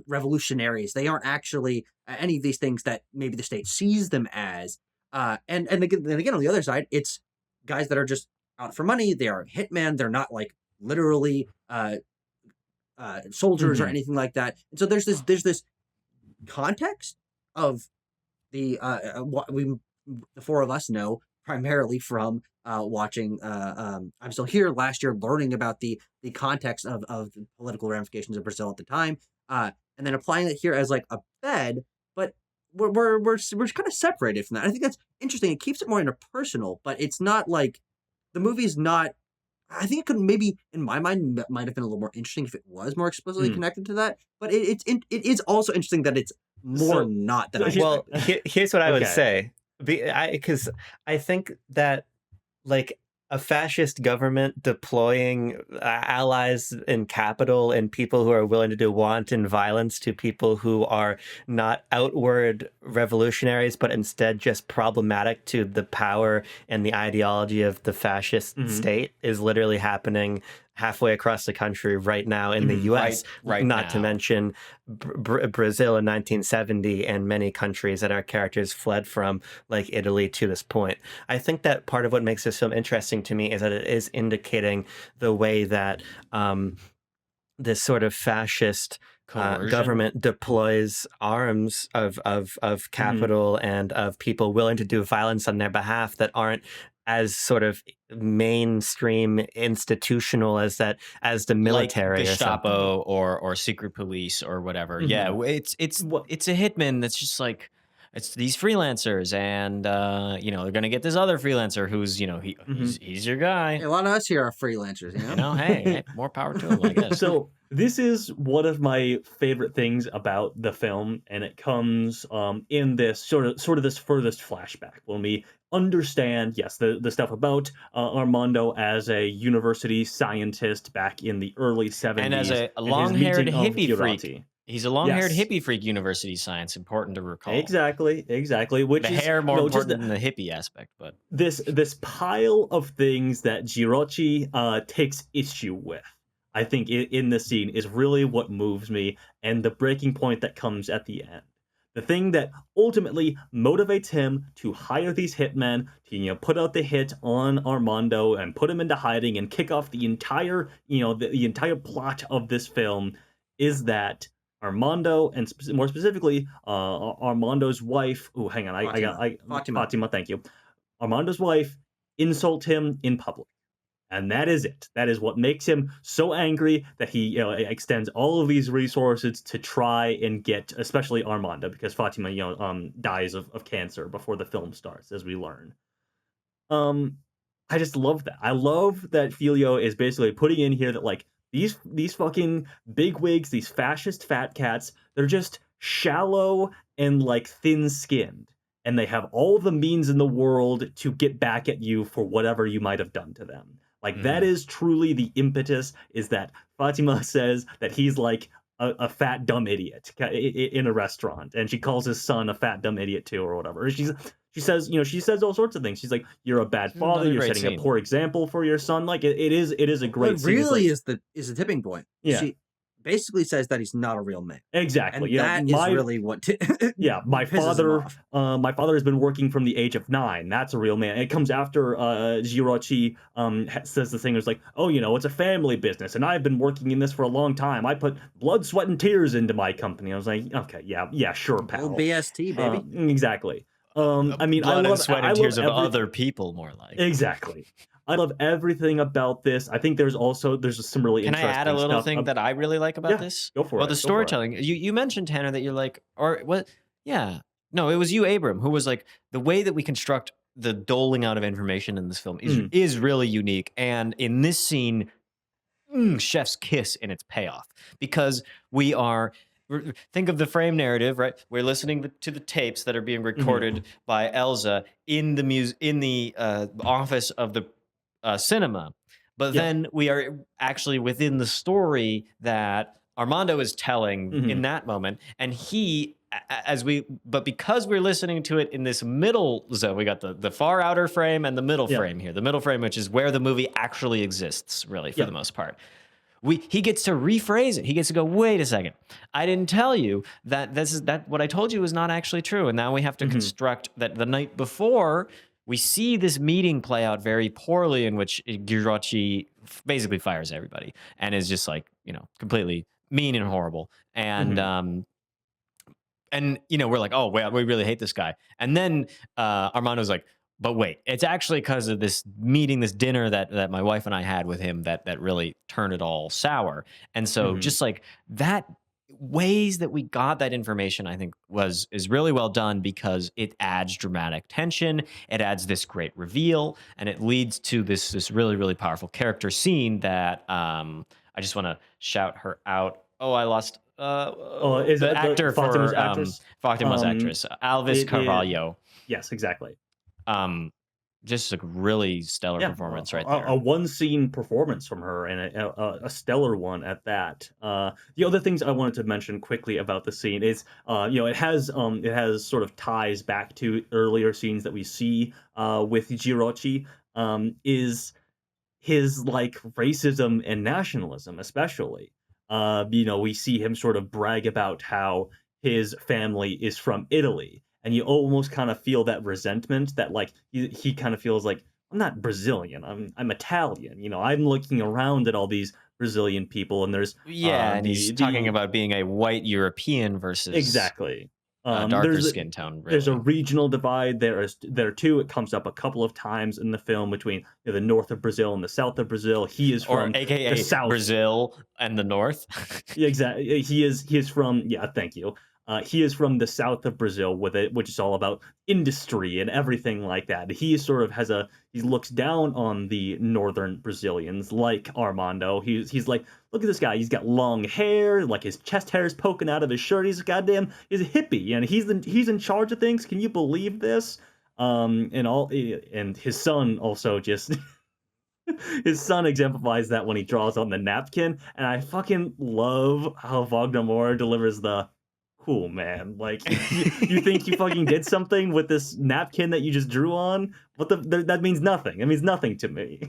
revolutionaries. They aren't actually any of these things that maybe the state sees them as. And again on the other side, it's guys that are just out for money. They are hitmen. They're not like literally soldiers or anything like that. And so there's this context of the what the four of us know primarily from watching I'm Still Here last year, learning about the context of the political ramifications of Brazil at the time, and then applying it here as like a bed, but we're kind of separated from that. I think that's interesting. It keeps it more interpersonal, but it's not like the movie's not. I think it could maybe, in my mind, might have been a little more interesting if it was more explicitly connected to that. But it is also interesting that it's more So- not than I so Well, expected. here's what I would Okay. say, because I think that like a fascist government deploying allies in capital and people who are willing to do wanton violence to people who are not outward revolutionaries, but instead just problematic to the power and the ideology of the fascist state is literally happening halfway across the country right now in the US, Right not to now. mention Brazil in 1970 and many countries that our characters fled from, like Italy, to this point. I think that part of what makes this film interesting to me is that it is indicating the way that this sort of fascist Coercion. government deploys arms of capital and of people willing to do violence on their behalf that aren't as sort of mainstream institutional as the military like or something. Gestapo or secret police or whatever. Yeah, it's a hitman that's just like, it's these freelancers, and they're gonna get this other freelancer who's he's your guy. A lot of us here are freelancers, Hey, more power to him, I guess. So this is one of my favorite things about the film, and it comes in this sort of this furthest flashback when we understand, yes, the stuff about Armando as a university scientist back in the early 70s. And as a and his long-haired meeting of hippie freak. Girotti. He's a long-haired Yes. hippie freak university science, important to recall. Exactly. Which The is hair more just important than the hippie aspect, but this pile of things that Girotti takes issue with, I think, in this scene is really what moves me, and the breaking point that comes at the end. The thing that ultimately motivates him to hire these hitmen, to put out the hit on Armando and put him into hiding and kick off the entire the entire plot of this film, is that Armando, and more specifically Armando's wife. Oh, hang on, Fatima. Thank you. Armando's wife insult him in public. And that is it. That is what makes him so angry that he extends all of these resources to try and get, especially Armando, because Fatima dies of cancer before the film starts, as we learn. I just love that. I love that Filio is basically putting in here that like these fucking bigwigs, these fascist fat cats, they're just shallow and like thin-skinned, and they have all the means in the world to get back at you for whatever you might have done to them. Like that is truly the impetus, is that Fatima says that he's like a fat dumb idiot in a restaurant, and she calls his son a fat dumb idiot too, or whatever. She says all sorts of things. She's like, "You're a bad father. You're setting a poor example for your son." Like it is a great. What really is the tipping point. Yeah. She basically says that he's not a real man. Exactly. And that is really what. My pisses him off. my father has been working from the age of 9. That's a real man. It comes after Girotti says the thing is like, "Oh, it's a family business, and I've been working in this for a long time. I put blood, sweat, and tears into my company." I was like, "Okay, yeah, sure, pal." Old BST, baby. Exactly. I mean, blood I love and sweat and tears of other people, more like. Exactly. I love everything about this. I think there's some really Can I interesting add a little stuff. thing that I really like about this? Go for it. Well, the storytelling. You mentioned, Tanner, that you're like, or what? Yeah. No, it was you, Abram, who was like, the way that we construct the doling out of information in this film is really unique. And in this scene, chef's kiss in its payoff, because we are. Think of the frame narrative, right? We're listening to the tapes that are being recorded by Elsa in the office of the cinema, but then we are actually within the story that Armando is telling in that moment, and but because we're listening to it in this middle zone, we got the far outer frame and the middle frame here. The middle frame, which is where the movie actually exists, really, for the most part. He gets to rephrase it. He gets to go, wait a second. I didn't tell you that what I told you is not actually true. And now we have to construct that the night before, we see this meeting play out very poorly, in which Girotti basically fires everybody and is just like, completely mean and horrible. And we're like, oh, we really hate this guy. And then Armando's like, but wait, it's actually because of this meeting, this dinner that my wife and I had with him that really turned it all sour. And so just like that, ways that we got that information, I think is really well done, because it adds dramatic tension, it adds this great reveal, and it leads to this really, really powerful character scene that I just want to shout her out. Oh, I lost is the it actor Fatima's for actress? Fatima's actress, Alvis Carvalho. Yes, exactly. just a really stellar Yeah, performance right a there. one-scene performance from her, and a stellar one at that. The other things I wanted to mention quickly about the scene is, it has sort of ties back to earlier scenes that we see with Jirochi. Is his like racism and nationalism, especially. We see him sort of brag about how his family is from Italy, and you almost kind of feel that resentment that like he kind of feels like I'm not Brazilian, I'm Italian. I'm looking around at all these Brazilian people, and there's Yeah, and he's talking the about being a white European versus exactly. a darker There's skin tone, there's a really. regional divide there too. It comes up a couple of times in the film between the north of Brazil and the south of Brazil. He is Or from the AKA south. Brazil and the North. Yeah, exactly. He is from thank you. He is from the south of Brazil with it, which is all about industry and everything like that. He sort of he looks down on the northern Brazilians like Armando. He's like, look at this guy. He's got long hair, like his chest hair is poking out of his shirt. He's he's a hippie, and he's in charge of things. Can you believe this? And his son also just his son exemplifies that when he draws on the napkin, and I fucking love how Wagner Moura delivers the cool man. Like you think you fucking did something with this napkin that you just drew on? That means nothing. It means nothing to me.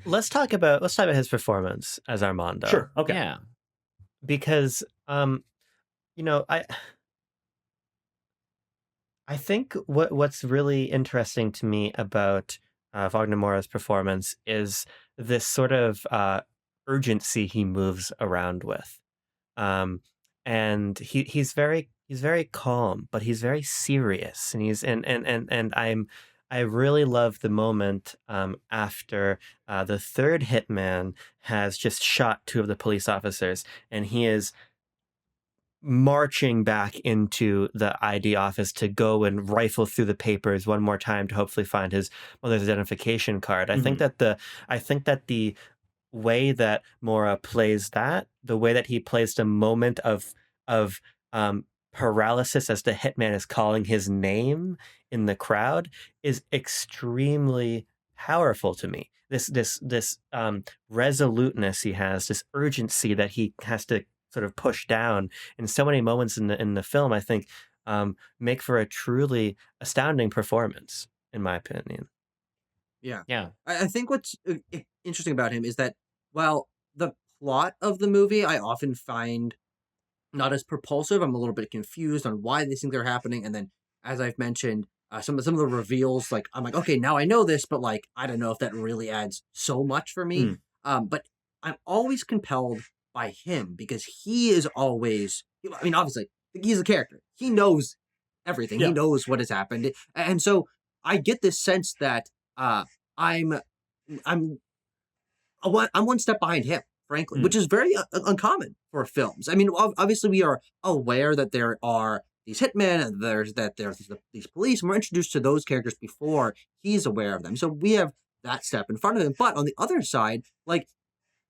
Let's talk about his performance as Armando. Sure. Okay. Yeah. Because I think what's really interesting to me about Wagner Moura's performance is this sort of urgency he moves around with, and he's very calm, but he's very serious, and I really love the moment after the third hitman has just shot two of the police officers, and he is marching back into the ID office to go and rifle through the papers one more time to hopefully find his mother's identification card. I think that the way that Moura plays that, the way that he plays the moment of paralysis as the hitman is calling his name in the crowd is extremely powerful to me. This resoluteness he has, this urgency that he has to sort of push down in so many moments in the film, I think make for a truly astounding performance, in my opinion. Yeah. Yeah. I think what's interesting about him is that while the plot of the movie I often find not as propulsive, I'm a little bit confused on why these things are happening. And then, as I've mentioned, some of the reveals, like I'm like, okay, now I know this, but like I don't know if that really adds so much for me. But I'm always compelled by him because he is always. I mean, obviously, he's a character. He knows everything. Yeah. He knows what has happened, and so I get this sense that I'm one step behind him, frankly, which is very uncommon for films. I mean, obviously, we are aware that there are these hitmen and there's these police, and we're introduced to those characters before he's aware of them. So we have that step in front of him. But on the other side, like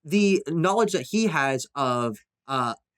the knowledge that he has of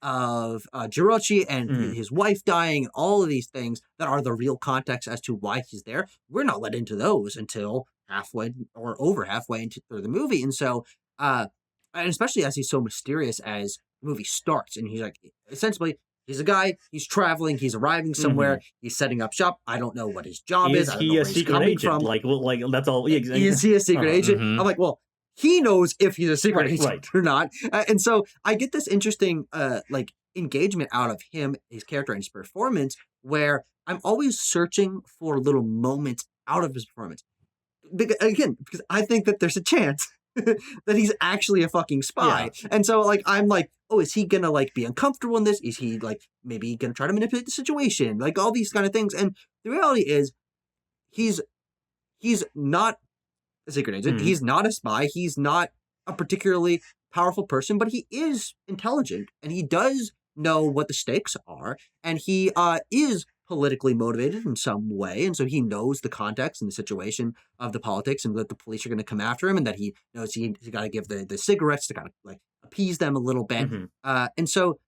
Jirochi and his wife dying, and all of these things that are the real context as to why he's there, we're not let into those until halfway or over halfway through the movie. And so, and especially as he's so mysterious as the movie starts, and he's like, essentially, he's a guy, he's traveling, he's arriving somewhere, he's setting up shop. I don't know what his job is. I don't know where he's coming from. Like that's all. Yeah, exactly. Is he a secret agent? I'm like, well, he knows if he's a secret agent or not. And so I get this interesting like engagement out of him, his character, and his performance, where I'm always searching for little moments out of his performance. Because I think that there's a chance that he's actually a fucking spy. Yeah. And so like I'm like, oh, is he gonna like be uncomfortable in this? Is he like maybe gonna try to manipulate the situation? Like all these kind of things. And the reality is he's not a secret agent. He's not a spy. He's not a particularly powerful person, but he is intelligent and he does know what the stakes are, and he is politically motivated in some way, and so he knows the context and the situation of the politics, and that the police are going to come after him, and that he knows he got to give the cigarettes to kind of like appease them a little bit. And so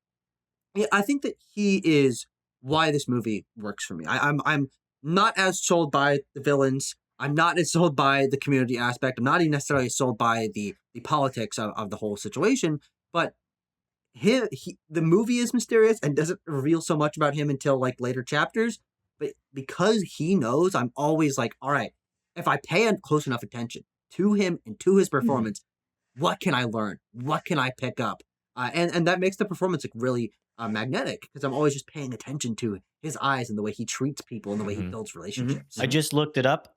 yeah, I think that he is why this movie works for me. I'm not as sold by the villains. I'm not as sold by the community aspect. I'm not even necessarily sold by the politics of the whole situation. But the movie is mysterious and doesn't reveal so much about him until like later chapters. But because he knows, I'm always like, all right, if I pay close enough attention to him and to his performance, what can I learn? What can I pick up? And that makes the performance like really magnetic because I'm always just paying attention to his eyes and the way he treats people and the way he builds relationships. I just looked it up.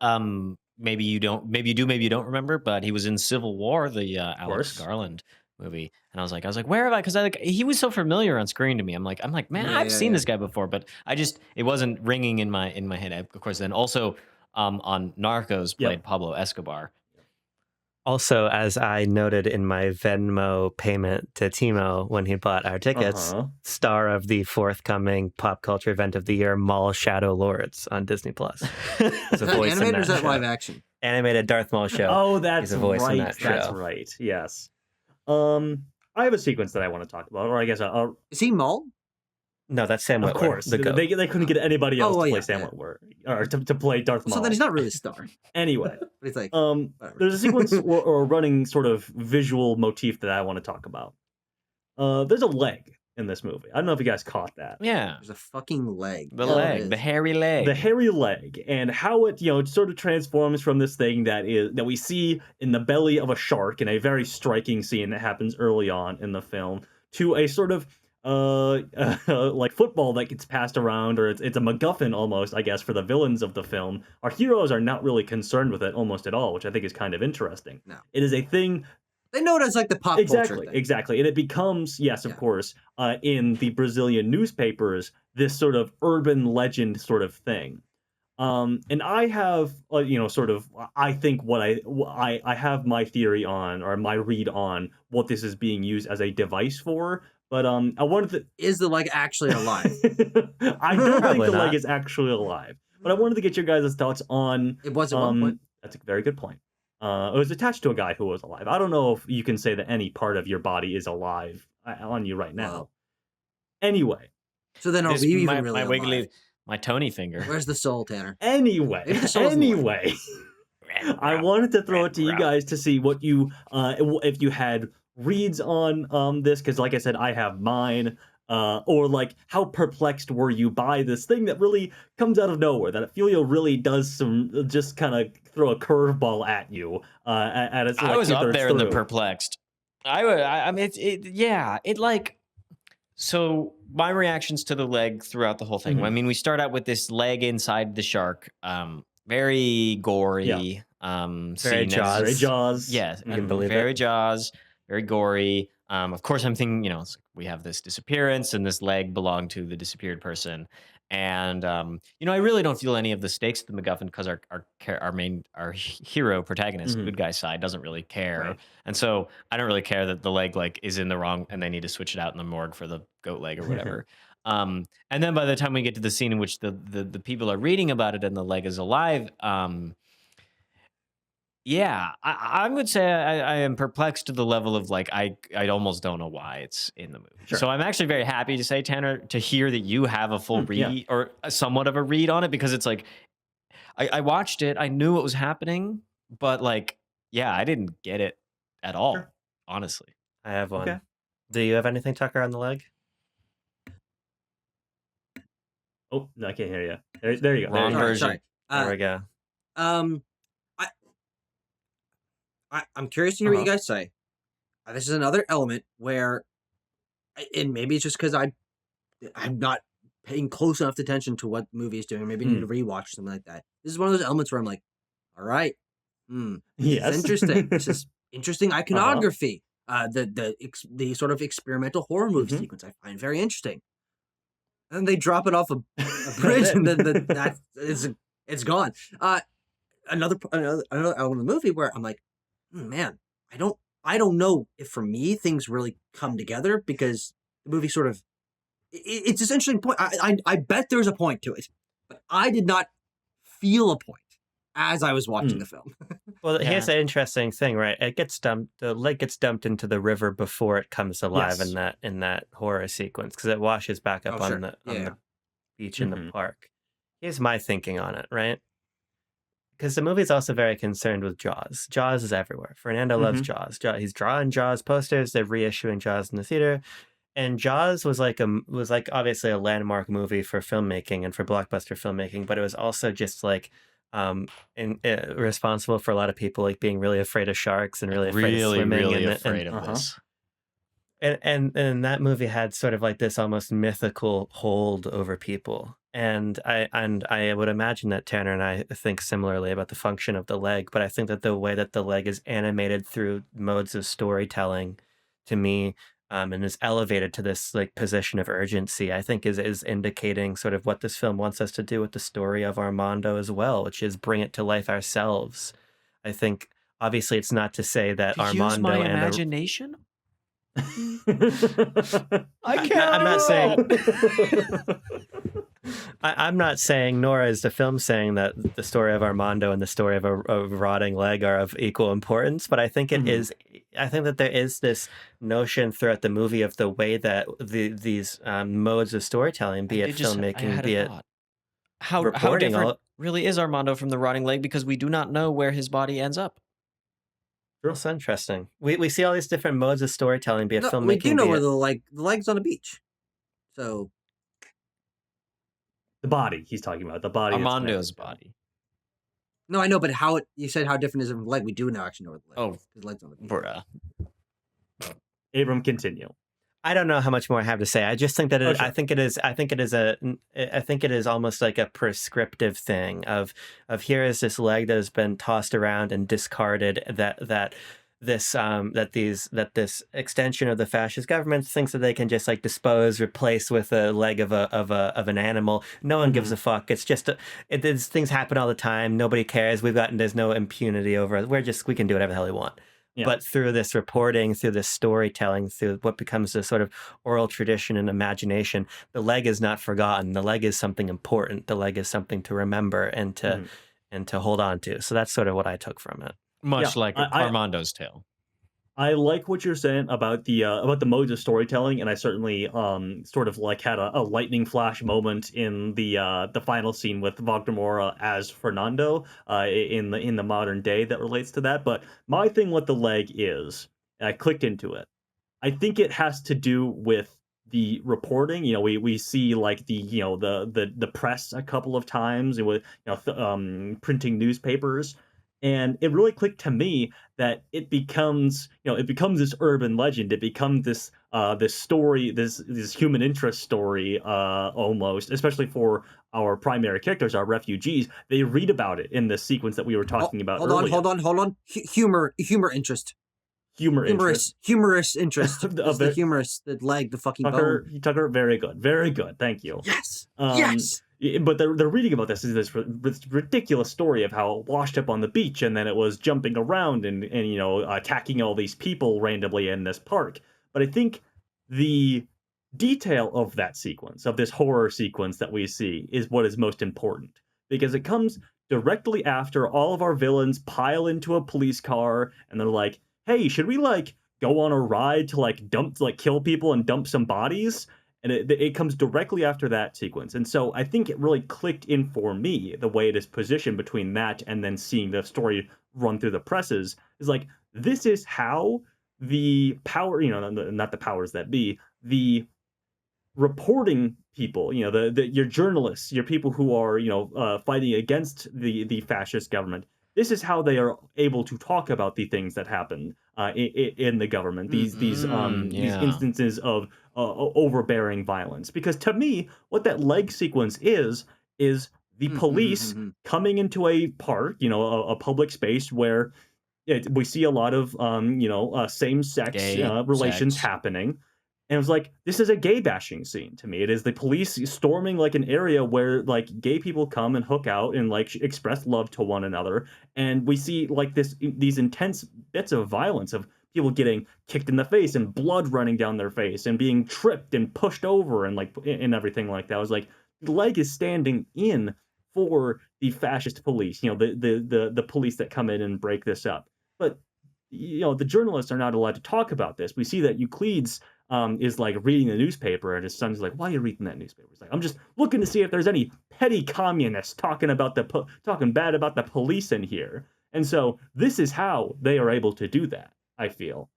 Maybe you don't. Maybe you do. Maybe you don't remember. But he was in Civil War, the Alex Garland movie, and I was like, where have I? Because he was so familiar on screen to me. I'm like, man, I've seen this guy before, but it wasn't ringing in my head. Of course, then also on Narcos played Pablo Escobar. Also, as I noted in my Venmo payment to Timo when he bought our tickets, star of the forthcoming pop culture event of the year, Maul Shadow Lords on Disney Plus. Is that animated or is that live action? Animated Darth Maul show. Oh, that's right. That that's right. Yes. I have a sequence that I want to talk about, or I guess is he Maul? No, that's Sam Witwer. Of course, they couldn't get anybody else to play Sam Witwer or to play Darth Maul. So then he's not really a star. Anyway, but he's like, there's a sequence or a running sort of visual motif that I want to talk about. There's a leg in this movie. I don't know if you guys caught that. Yeah, there's a fucking leg. The hairy leg. The hairy leg, and how it it sort of transforms from this thing that we see in the belly of a shark in a very striking scene that happens early on in the film to a sort of like football that gets passed around, or it's a MacGuffin almost, I guess, for the villains of the film. Our heroes are not really concerned with it almost at all, which I think is kind of interesting. No. It is a thing. They know it as like the pop culture thing. Exactly. And it becomes, of course, in the Brazilian newspapers, this sort of urban legend sort of thing. And I have, sort of, I think what I have my theory on, or my read on what this is being used as a device for. But I wanted to... Is the leg actually alive? I don't think the leg is actually alive. But I wanted to get your guys' thoughts on... It was at one point. That's a very good point. It was attached to a guy who was alive. I don't know if you can say that any part of your body is alive on you right now. Wow. Anyway. So then are we even really alive? My Tony finger. Where's the soul, Tanner? Anyway. I wanted to throw it to you guys to see what you... if you had reads on this, because like I said, I have mine, or like how perplexed were you by this thing that really comes out of nowhere, that Ophelia really does just kind of throw a curveball at you at its, I was up there in the perplexed. I mean, so my reactions to the leg throughout the whole thing. I mean, we start out with this leg inside the shark, very gory, very Jaws. Yes, you can believe very it. Jaws. Very gory. Of course, I'm thinking, we have this disappearance, and this leg belonged to the disappeared person. And I really don't feel any of the stakes of the MacGuffin because our hero protagonist, good guy's side, doesn't really care. Right. And so I don't really care that the leg is in the wrong, and they need to switch it out in the morgue for the goat leg or whatever. And then by the time we get to the scene in which the people are reading about it and the leg is alive, I would say I am perplexed to the level of I almost don't know why it's in the movie. Sure. So I'm actually very happy to say, Tanner, to hear that you have a full read or somewhat of a read on it, because it's I watched it, I knew what was happening, but I didn't get it at all, honestly. I have one. Okay. Do you have anything, Tucker, on the leg? Oh, no, I can't hear you. There you go. Wrong version. Sorry. There we go. I'm curious to hear what you guys say. This is another element where, and maybe it's just because I'm not paying close enough attention to what the movie is doing. Maybe I need to rewatch or something like that. This is one of those elements where I'm like, all right, this is interesting. This is interesting iconography. The sort of experimental horror movie sequence I find very interesting. And then they drop it off a bridge, and then it's gone. Another element of the movie where I'm like, man, I don't know if for me things really come together, because the movie sort of it's this interesting point. I bet there's a point to it, but I did not feel a point as I was watching the film. Well, here's an interesting thing, right? It gets dumped. The leg gets dumped into the river before it comes alive in that horror sequence, because it washes back up on the beach in the park. Here's my thinking on it, right? because the movie is also very concerned with Jaws. Jaws is everywhere. Fernando loves Jaws. He's drawing Jaws posters. They're reissuing Jaws in the theater, and Jaws was like obviously a landmark movie for filmmaking and for blockbuster filmmaking, but it was also just like responsible for a lot of people like being really afraid of sharks and really afraid of swimming really and afraid of this. and that movie had sort of like this almost mythical hold over people. And I would imagine that Tanner and I think similarly about the function of the leg, but I think that the way that the leg is animated through modes of storytelling, to me, and is elevated to this like position of urgency, I think is indicating sort of what this film wants us to do with the story of Armando as well, which is bring it to life ourselves. I think obviously it's not to say that To use Armando my and imagination. I'm not saying I'm not saying, nor is the film saying, that the story of Armando and the story of a rotting leg are of equal importance, but I think it is. I think that there is this notion throughout the movie of the way that these modes of storytelling, be it filmmaking, be it how reporting, different really is Armando from the rotting leg, because we do not know where his body ends up. That's interesting. We see all these different modes of storytelling, be it filmmaking. We do know where the leg's on a beach. So the body he's talking about, the body. Armando's body. No, I know, but you said how different is it from the leg? We do now actually know where the leg is. His leg's on the beach. Bruh. Abram, continue. I don't know how much more I have to say. I just think that Sure. I think it is almost like a prescriptive thing of here is this leg that has been tossed around and discarded, that this extension of the fascist government thinks that they can just like replace with a leg of an animal. No one gives a fuck. It's just things happen all the time. Nobody cares. There's no impunity over it. We can do whatever the hell we want. Yeah. But through this reporting, through this storytelling, through what becomes this sort of oral tradition and imagination, the leg is not forgotten. The leg is something important. The leg is something to remember and to hold on to. So that's sort of what I took from it. Much like Armando's tale. I like what you're saying about the modes of storytelling, and I certainly sort of like had a lightning flash moment in the final scene with Wagner Moura as Fernando in the modern day that relates to that. But my thing with the leg is, and I clicked into it, I think it has to do with the reporting. We see like the press a couple of times with printing newspapers. And it really clicked to me that it becomes this urban legend. It becomes this story, this human interest story, almost, especially for our primary characters, our refugees. They read about it in the sequence that we were talking about earlier. Hold on. Humor interest. Humorous interest. The humorous, the leg, the fucking bone. Tucker, very good. Thank you. Yes. Yes. But they're reading about this ridiculous story of how it washed up on the beach, and then it was jumping around and attacking all these people randomly in this park. But I think the detail of that sequence, of this horror sequence that we see, is what is most important, because it comes directly after all of our villains pile into a police car, and they're like, "Hey, should we go on a ride to kill people and dump some bodies?" And it comes directly after that sequence. And so I think it really clicked in for me, the way it is positioned between that and then seeing the story run through the presses, is like, this is how the power, not the powers that be, the reporting people, your journalists, your people who are, fighting against the fascist government, this is how they are able to talk about the things that happen in the government, these instances of overbearing violence. Because to me, what that leg sequence is the police coming into a park, a public space where we see a lot of same-sex relations happening. And it was like, this is a gay bashing scene to me. It is the police storming an area where gay people come and hook out and express love to one another. And we see these intense bits of violence of people getting kicked in the face and blood running down their face and being tripped and pushed over and everything like that. I was like, the leg is standing in for the fascist police, the police that come in and break this up. But the journalists are not allowed to talk about this. We see that Euclid's is like reading the newspaper, and his son's like, "Why are you reading that newspaper?" He's like, "I'm just looking to see if there's any petty communists talking bad about the police in here." And so this is how they are able to do that, I feel.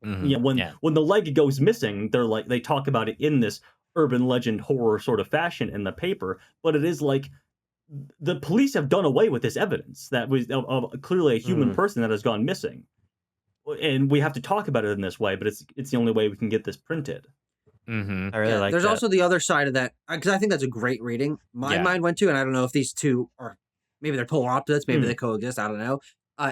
Yeah, when the leg goes missing, they talk about it in this urban legend horror sort of fashion in the paper, but it is like the police have done away with this evidence that was of clearly a human person that has gone missing, and we have to talk about it in this way. But it's the only way we can get this printed. Mm-hmm. I really like There's that. also the other side of that, because I think that's a great reading. My mind went to, and I don't know if these two are, maybe they're polar opposites, maybe they coexist, I don't know,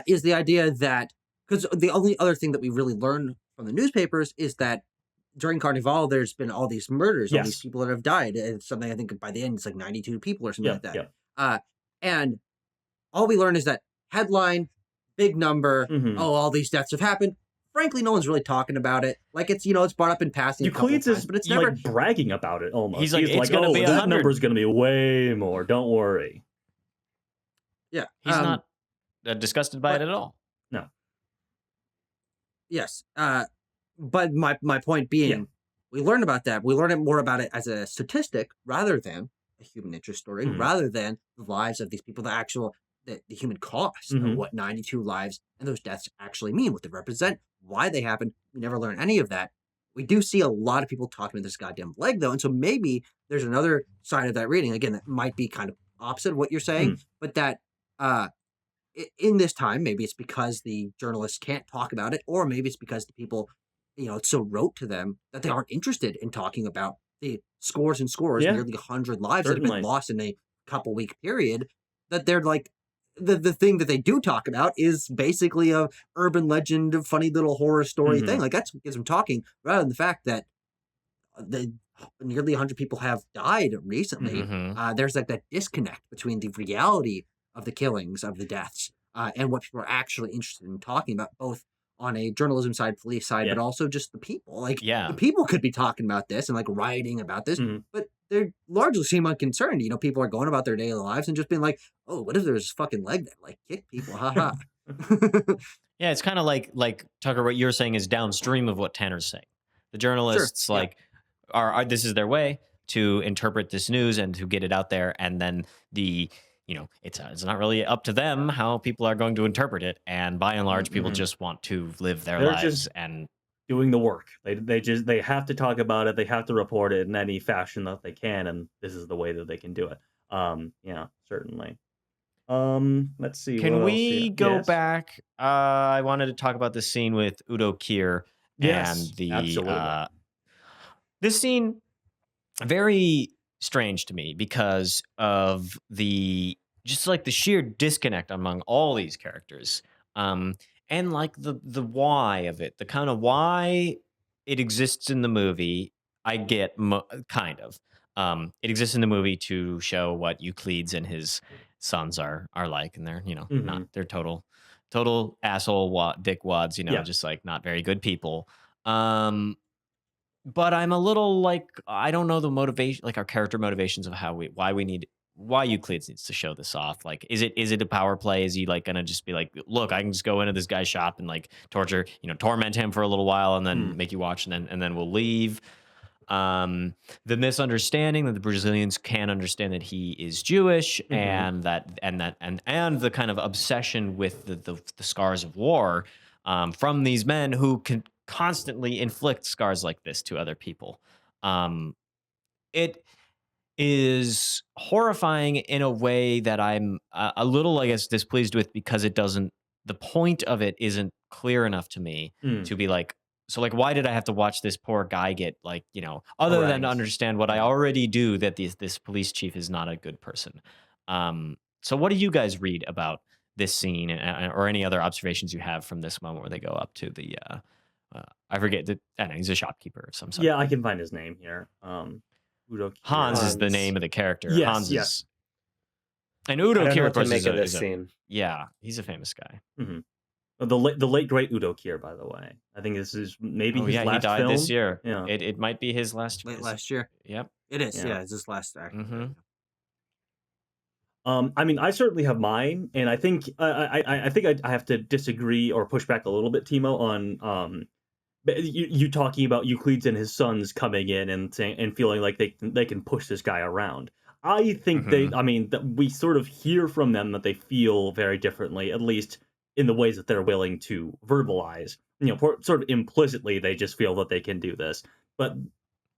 is the idea that, because the only other thing that we really learn from the newspapers is that during Carnival, there's been all these murders, all these people that have died. It's something, I think by the end, it's like 92 people or something like that. And all we learn is that headline, big number, all these deaths have happened. Frankly, no one's really talking about it. Like, it's, it's brought up in passing a couple Euclides times, is but it's never like bragging about it almost. He's like, it's going to be that 100. number's going to be way more. Don't worry. Yeah. He's not disgusted by it at all. No. Yes. But my point being, we learn about that. We learn it more about it as a statistic rather than a human interest story, rather than the lives of these people, the human cost of what 92 lives and those deaths actually mean, what they represent, why they happen. We never learn any of that. We do see a lot of people talking about this goddamn leg, though, and so maybe there's another side of that reading, again, that might be kind of opposite of what you're saying, but that in this time, maybe it's because the journalists can't talk about it, or maybe it's because the people, it's so rote to them that they aren't interested in talking about the scores and scores, nearly 100 lives that have been lost in a couple week period, that they're like, the thing that they do talk about is basically a urban legend, a funny little horror story thing. Like, that's what gets them talking, rather than the fact that nearly 100 people have died recently. There's like that disconnect between the reality of the killings, of the deaths, and what people are actually interested in talking about, both on a journalism side, police side, but also just the people. Like, the people could be talking about this and like writing about this, but they largely seem unconcerned. People are going about their daily lives and just being like, "Oh, what if there's a fucking leg that like kick people?" Haha. Yeah, it's kind of like Tucker. What you're saying is downstream of what Tanner's saying. The journalists are this is their way to interpret this news and to get it out there, and then it's not really up to them how people are going to interpret it. And by and large, people just want to live their lives and doing the work. They have to talk about it. They have to report it in any fashion that they can, and this is the way that they can do it. Yeah, certainly. Let's see. Can we go back? I wanted to talk about the scene with Udo Kier and absolutely. This scene, very strange to me because of the sheer disconnect among all these characters, and like the why of it, the kind of why it exists in the movie. I get kind of. It exists in the movie to show what Euclides and his sons are like, and they're not, they're total asshole dickwads, just like not very good people. But I'm a little like, I don't know the motivation, like our character motivations of why Euclides needs to show this off. Like, is it a power play? Is he like gonna just be like, look, I can just go into this guy's shop and like torment him for a little while and then make you watch and then we'll leave. The misunderstanding that the Brazilians can't understand that he is Jewish, and the kind of obsession with the scars of war from these men who can constantly inflict scars like this to other people. It is horrifying in a way that I'm a little, I guess, displeased with, because the point of it isn't clear enough to me to be like, so like, why did I have to watch this poor guy get like, other than to understand what I already do, that this police chief is not a good person. So what do you guys read about this scene, or any other observations you have from this moment where they go up to the, I forget, I don't know, he's a shopkeeper of some sort. Yeah, I can find his name here. Udo Hans is the name of the character. Yes, Hans yes. is, and Udo Kier, of course, make of this scene. Yeah, he's a famous guy. The late great Udo Kier, by the way. I think this is maybe his last he died film. this year. Yeah, it might be his last. Last year. Yep, it is. Yeah, it's his last act. I mean, I certainly have mine, and I think I have to disagree or push back a little bit, Timo, on you talking about Euclides and his sons coming in and saying and feeling like they can push this guy around. I think Mhm. I mean, that we sort of hear from them that they feel very differently, at least in the ways that they're willing to verbalize. Sort of implicitly, they just feel that they can do this. But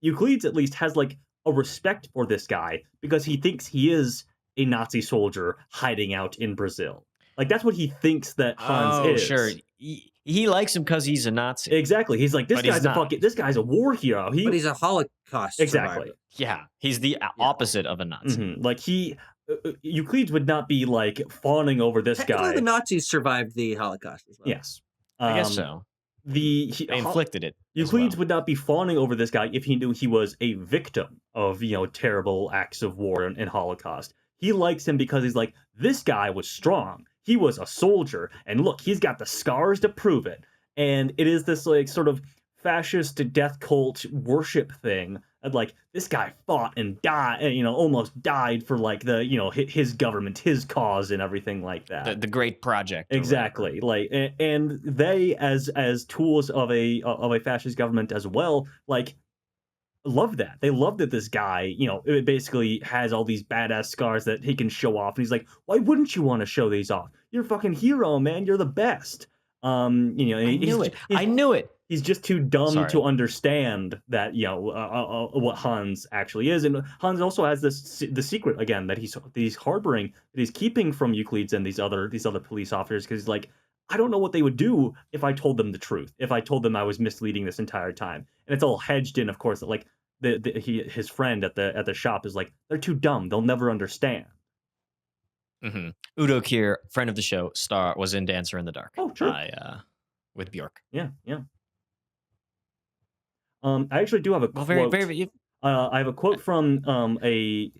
Euclides at least has like a respect for this guy because he thinks he is a Nazi soldier hiding out in Brazil. Like that's what he thinks that Hans Oh, sure. is. He likes him because he's a Nazi, Exactly. He's like, but he's not. this guy's a war hero. But he's a Holocaust Exactly. survivor. Yeah, he's the Yeah. opposite of a Nazi. Like Euclides would not be like fawning over this Technically, guy. the Nazis survived the Holocaust as well. Yes. I guess so. They They inflicted it. Euclides as well. would not be fawning over this guy if he knew he was a victim of, terrible acts of war and Holocaust. He likes him because he's like, this guy was strong. He was a soldier. And look, he's got the scars to prove it. And it is this like sort of fascist death cult worship thing. And like, this guy fought and died, and, almost died for like the, his government, his cause and everything like that. The great project. or Exactly. Like, and they as tools of a fascist government as well, like love that. They love that this guy, it basically has all these badass scars that he can show off. And he's like, why wouldn't you want to show these off? You're a fucking hero, man. You're the best. I knew it. I knew it. He's just too dumb Sorry. to understand that what Hans actually is, and Hans also has the secret again that he's harboring, that he's keeping from Euclides and these other police officers, because he's like, I don't know what they would do if I told them the truth, if I told them I was misleading this entire time, and it's all hedged in, of course, that like his friend at the shop is like, they're too dumb, they'll never understand. Mm-hmm. Udo Kier, friend of the show, was in Dancer in the Dark. Oh, true. With Bjork. Yeah. I actually do have a quote. I have a quote from a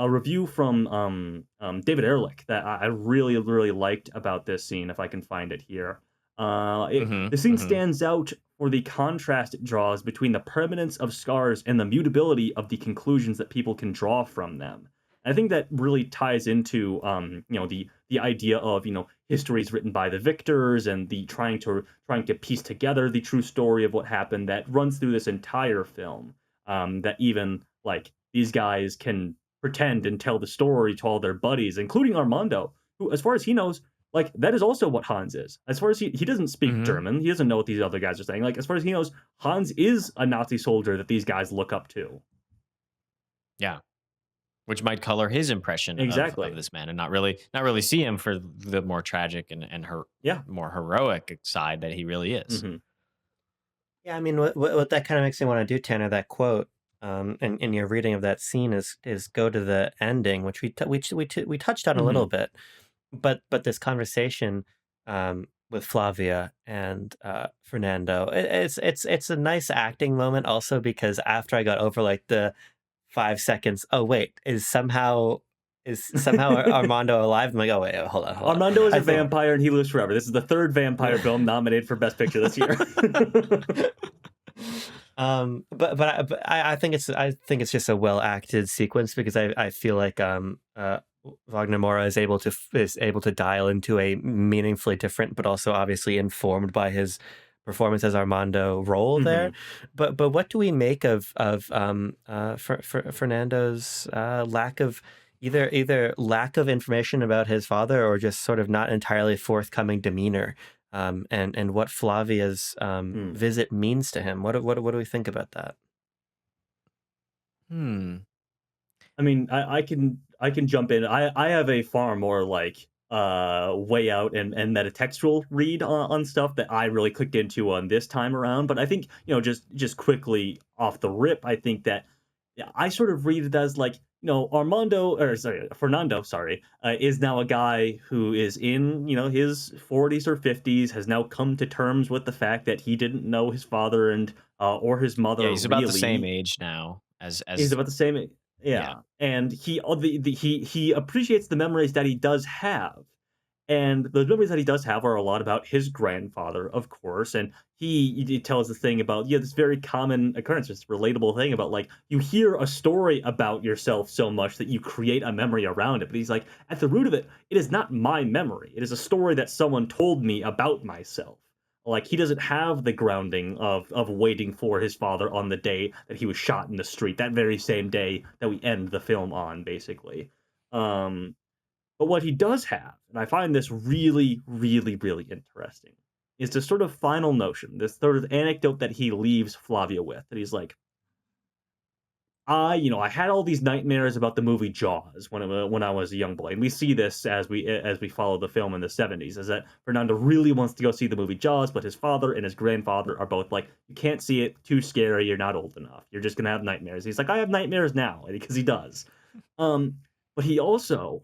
review from David Ehrlich that I really, really liked about this scene, if I can find it here. The scene stands out for the contrast it draws between the permanence of scars and the mutability of the conclusions that people can draw from them. I think that really ties into the idea of histories written by the victors and the trying to piece together the true story of what happened that runs through this entire film. That even like these guys can pretend and tell the story to all their buddies, including Armando, who, as far as he knows, like that is also what Hans is. As far as he doesn't speak German, he doesn't know what these other guys are saying. Like as far as he knows, Hans is a Nazi soldier that these guys look up to. Yeah. Which might color his impression of this man, and not really see him for the more tragic and more heroic side that he really is. Mm-hmm. Yeah, I mean, what that kind of makes me want to do, Tanner, that quote, in your reading of that scene is go to the ending, which we touched on a little bit, but this conversation with Flavia and Fernando, it's a nice acting moment also, because after I got over like the 5 seconds, oh wait, is somehow Armando alive? I'm like, oh wait, hold on. Armando is a vampire and he lives forever. This is the third vampire film nominated for Best Picture this year. But I think it's just a well acted sequence, because I feel like Wagner Moura is able to dial into a meaningfully different, but also obviously informed by his performance as Armando role there. But what do we make of Fernando's lack of either lack of information about his father, or just sort of not entirely forthcoming demeanor, and what Flavia's visit means to him? What do we think about that? I mean, I can jump in. I have a far more like way out and metatextual read on stuff that I really clicked into on this time around. But I think, just quickly off the rip, I think that I sort of read it as like, Fernando, is now a guy who is in, his 40s or 50s, has now come to terms with the fact that he didn't know his father and or his mother. Yeah, he's about the same age now as he's about the same age. Yeah. And he appreciates the memories that he does have. And the memories that he does have are a lot about his grandfather, of course. And he tells the thing about, this very common occurrence, this relatable thing about, like, you hear a story about yourself so much that you create a memory around it. But he's like, at the root of it, it is not my memory. It is a story that someone told me about myself. Like, he doesn't have the grounding of waiting for his father on the day that he was shot in the street, that very same day that we end the film on, basically. Um, but what he does have, and I find this really, really, really interesting, is this sort of final notion, this sort of anecdote that he leaves Flavia with, that he's like, I had all these nightmares about the movie Jaws when I was a young boy, and we see this as we follow the film in the 70s, is that Fernando really wants to go see the movie Jaws, but his father and his grandfather are both like, you can't see it, too scary, you're not old enough, you're just gonna have nightmares. He's like, I have nightmares now, because he does. But he also,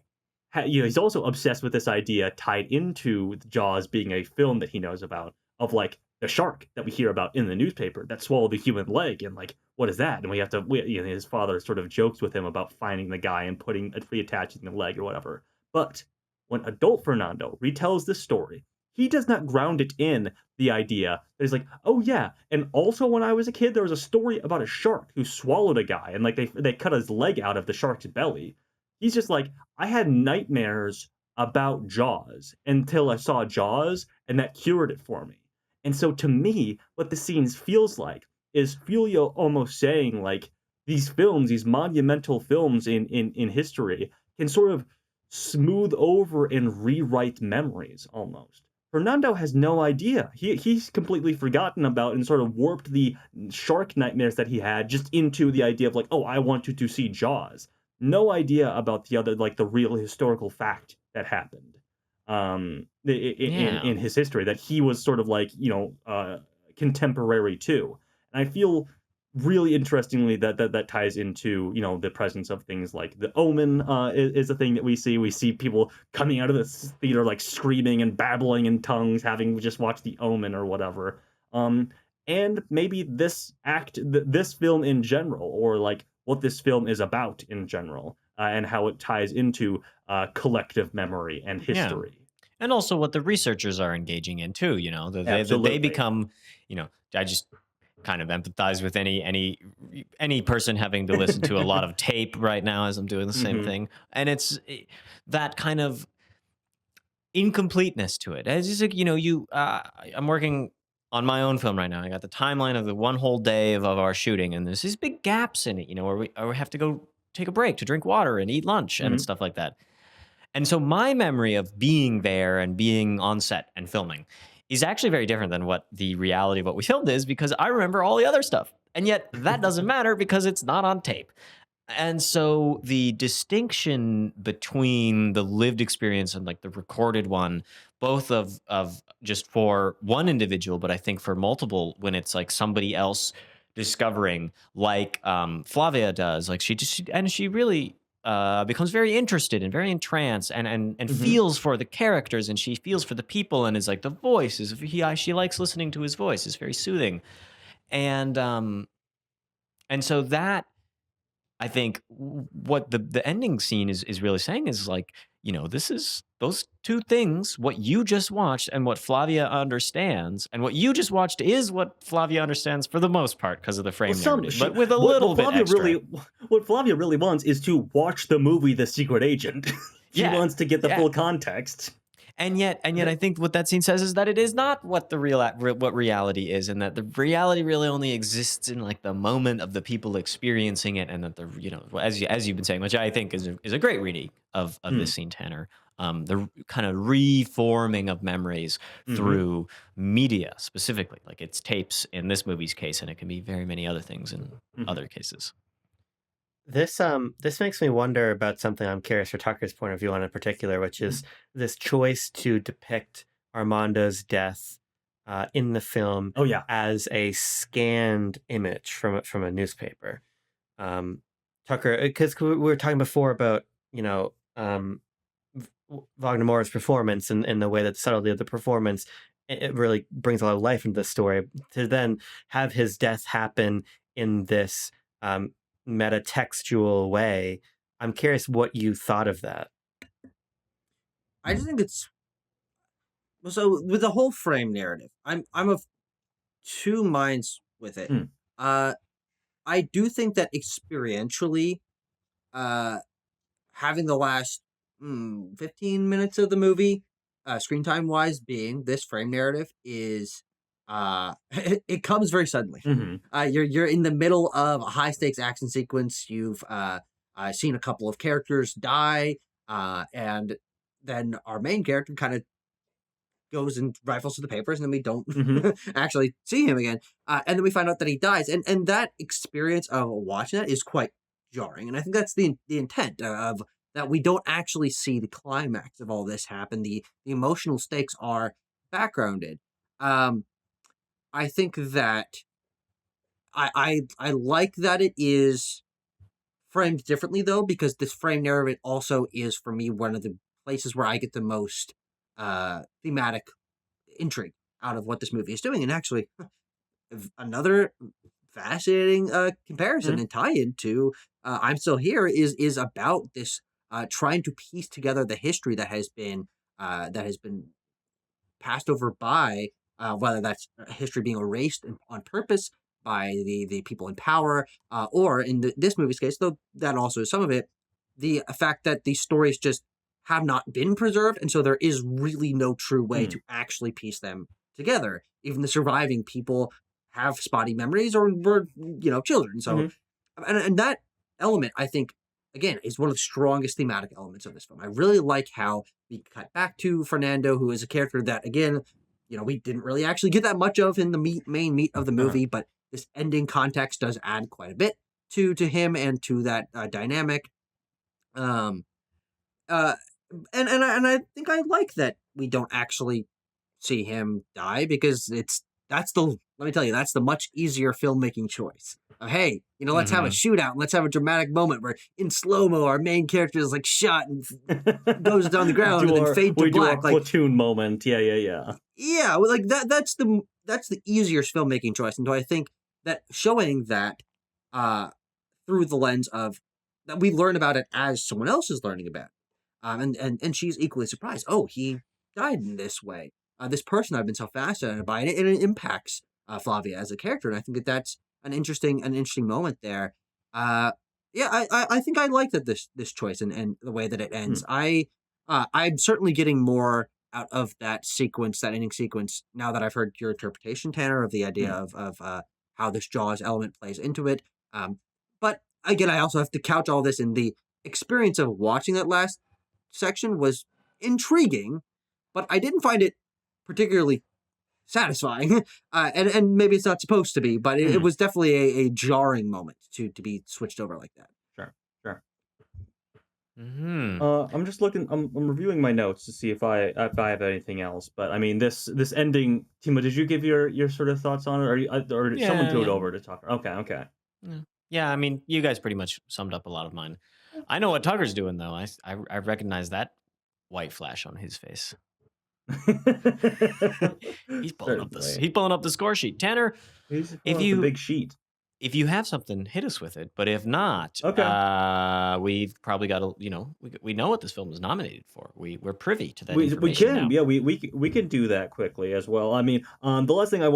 he's also obsessed with this idea tied into Jaws being a film that he knows about, of like the shark that we hear about in the newspaper that swallowed the human leg, and like, what is that? And his father sort of jokes with him about finding the guy and reattaching the leg or whatever. But when adult Fernando retells this story, he does not ground it in the idea that he's like, oh yeah, and also when I was a kid, there was a story about a shark who swallowed a guy, and like they cut his leg out of the shark's belly. He's just like, I had nightmares about Jaws until I saw Jaws, and that cured it for me. And so to me, what the scenes feels like is Filio almost saying, like, these films, these monumental films in history, can sort of smooth over and rewrite memories almost. Fernando has no idea. He's completely forgotten about and sort of warped the shark nightmares that he had just into the idea of like, oh, I want to see Jaws. No idea about the other, like the real historical fact that happened in his history, that he was sort of like, contemporary to. And I feel really interestingly that ties into, the presence of things like The Omen is a thing that we see. We see people coming out of the theater like screaming and babbling in tongues, having just watched The Omen or whatever. And maybe this film in general, or like what this film is about in general, and how it ties into collective memory and history. Yeah. And also what the researchers are engaging in too, they become, I just kind of empathize with any person having to listen to a lot of tape right now as I'm doing the same thing. And it's that kind of incompleteness to it. As you said, I'm working on my own film right now. I got the timeline of the one whole day of our shooting, and there's these big gaps in it, where we have to go take a break to drink water and eat lunch and stuff like that. And so my memory of being there and being on set and filming is actually very different than what the reality of what we filmed is, because I remember all the other stuff. And yet that doesn't matter because it's not on tape. And so the distinction between the lived experience and like the recorded one, both of just for one individual, but I think for multiple, when it's like somebody else discovering, like Flavia does, like she really becomes very interested and very entranced and feels for the characters, and she feels for the people, and is like, the voice is she likes listening to his voice. It's very soothing. And so that, I think what the ending scene is really saying is like, this is those two things, what you just watched and what Flavia understands, and what you just watched is what Flavia understands for the most part because of the frame narrative, but with a little bit extra. What Flavia really wants is to watch the movie The Secret Agent. She wants to get the full context. And yet, I think what that scene says is that it is not what what reality is, and that the reality really only exists in like the moment of the people experiencing it, and that as you've been saying, which I think is a great reading of this scene, Tanner, the kind of reforming of memories through media, specifically, like it's tapes in this movie's case, and it can be very many other things in other cases. This makes me wonder about something I'm curious for Tucker's point of view on in particular, which is this choice to depict Armando's death in the film as a scanned image from a newspaper. Tucker, because we were talking before about Wagner Moura's performance and the way that the subtlety of the performance, it really brings a lot of life into the story. To then have his death happen in this metatextual way, I'm curious what you thought of that. I just think it's so with the whole frame narrative. I'm of two minds with it. I do think that experientially, having the last 15 minutes of the movie, screen time wise, being this frame narrative is it comes very suddenly. You're in the middle of a high stakes action sequence. You've seen a couple of characters die, and then our main character kind of goes and rifles through the papers, and then we don't actually see him again. And then we find out that he dies, and that experience of watching that is quite jarring. And I think that's the intent of that. We don't actually see the climax of all this happen. The emotional stakes are backgrounded. I think that I like that it is framed differently, though, because this frame narrative also is, for me, one of the places where I get the most thematic intrigue out of what this movie is doing. And actually, another fascinating comparison and tie-in to I'm Still Here is about this trying to piece together the history that has been passed over by whether that's history being erased on purpose by the people in power, or in this movie's case, though that also is some of it, the fact that these stories just have not been preserved, and so there is really no true way to actually piece them together. Even the surviving people have spotty memories or were, children. So, and that element, I think, again, is one of the strongest thematic elements of this film. I really like how we cut back to Fernando, who is a character that, again, we didn't really actually get that much of in the main meat of the movie, but this ending context does add quite a bit to him and to that dynamic. And I think I like that we don't actually see him die, because let me tell you, that's the much easier filmmaking choice. Hey, let's have a shootout and let's have a dramatic moment where in slow-mo our main character is like shot and goes down the ground and then fade to black. Do a platoon moment. Yeah. Yeah, well, like that's the easier filmmaking choice. And so I think that showing that through the lens of that we learn about it as someone else is learning about it. And she's equally surprised. Oh, he died in this way. This person I've been so fascinated by, and it impacts Flavia as a character. And I think that's an interesting moment there. I think I like that this choice and the way that it ends. I'm certainly getting more out of that sequence, that ending sequence, now that I've heard your interpretation, Tanner, of the idea of how this Jaws element plays into it. But again, I also have to couch all this in the experience of watching that last section was intriguing, but I didn't find it particularly satisfying. And maybe it's not supposed to be, but it was definitely a jarring moment to be switched over like that. Sure. I'm just looking. I'm reviewing my notes to see if I have anything else. But I mean, this ending, Timo, did you give your sort of thoughts on it, or did someone threw it over to talk? Okay. Yeah, I mean, you guys pretty much summed up a lot of mine. I know what Tucker's doing, though. I recognize that white flash on his face. He's pulling up this. He's pulling up the score sheet. Tanner, the big sheet. If you have something, hit us with it. But if not, we've probably got to, we know what this film is nominated for. We're privy to that. We can, now. We can do that quickly as well. I mean, the last thing I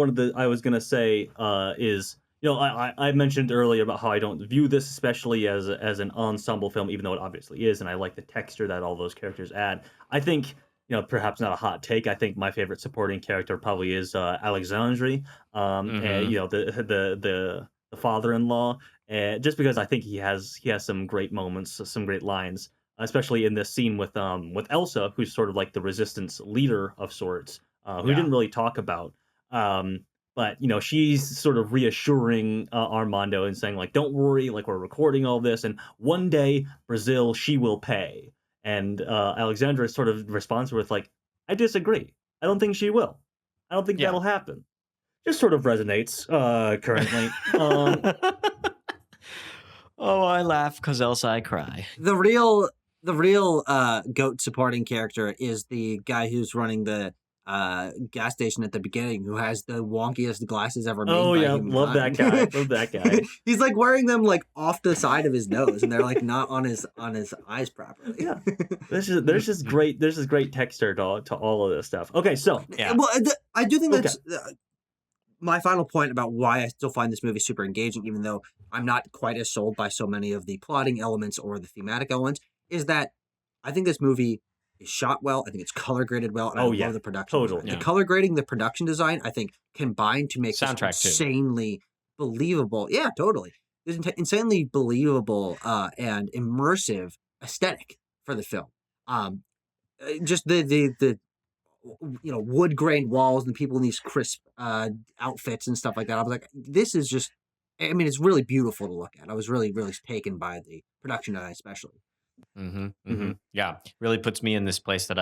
was gonna say is, I mentioned earlier about how I don't view this especially as an ensemble film, even though it obviously is, and I like the texture that all those characters add. I think, perhaps not a hot take, I think my favorite supporting character probably is Alexandre, and the father-in-law, just because I think he has some great moments, some great lines, especially in this scene with Elsa, who's sort of like the resistance leader of sorts, who didn't really talk about. But she's sort of reassuring Armando and saying, like, don't worry, like, we're recording all this, and one day Brazil, she will pay. And Alexandra sort of responds with, like, I disagree. I don't think she will. I don't think that'll happen. Just sort of resonates currently. Oh, I laugh because else I cry. The real goat supporting character is the guy who's running the gas station at the beginning, who has the wonkiest glasses ever made. Oh yeah, love that guy. He's like wearing them like off the side of his nose, and they're like not on his eyes properly. Yeah, there's just great texture to all of this stuff. Okay, so well, I do think that's my final point about why I still find this movie super engaging, even though I'm not quite as sold by so many of the plotting elements or the thematic elements, is that I think this movie is shot well. I think it's color graded well, and Oh, I yeah. love the production Totally. design. Yeah. The color grading, the production design, I think combined to make this Soundtrack, too. insanely believable. Yeah, totally. This insanely believable and immersive aesthetic for the film. Just the wood grained walls and people in these crisp outfits and stuff like that. I was like, this is just. I mean, it's really beautiful to look at. I was really, really taken by the production design, especially. Yeah, really puts me in this place that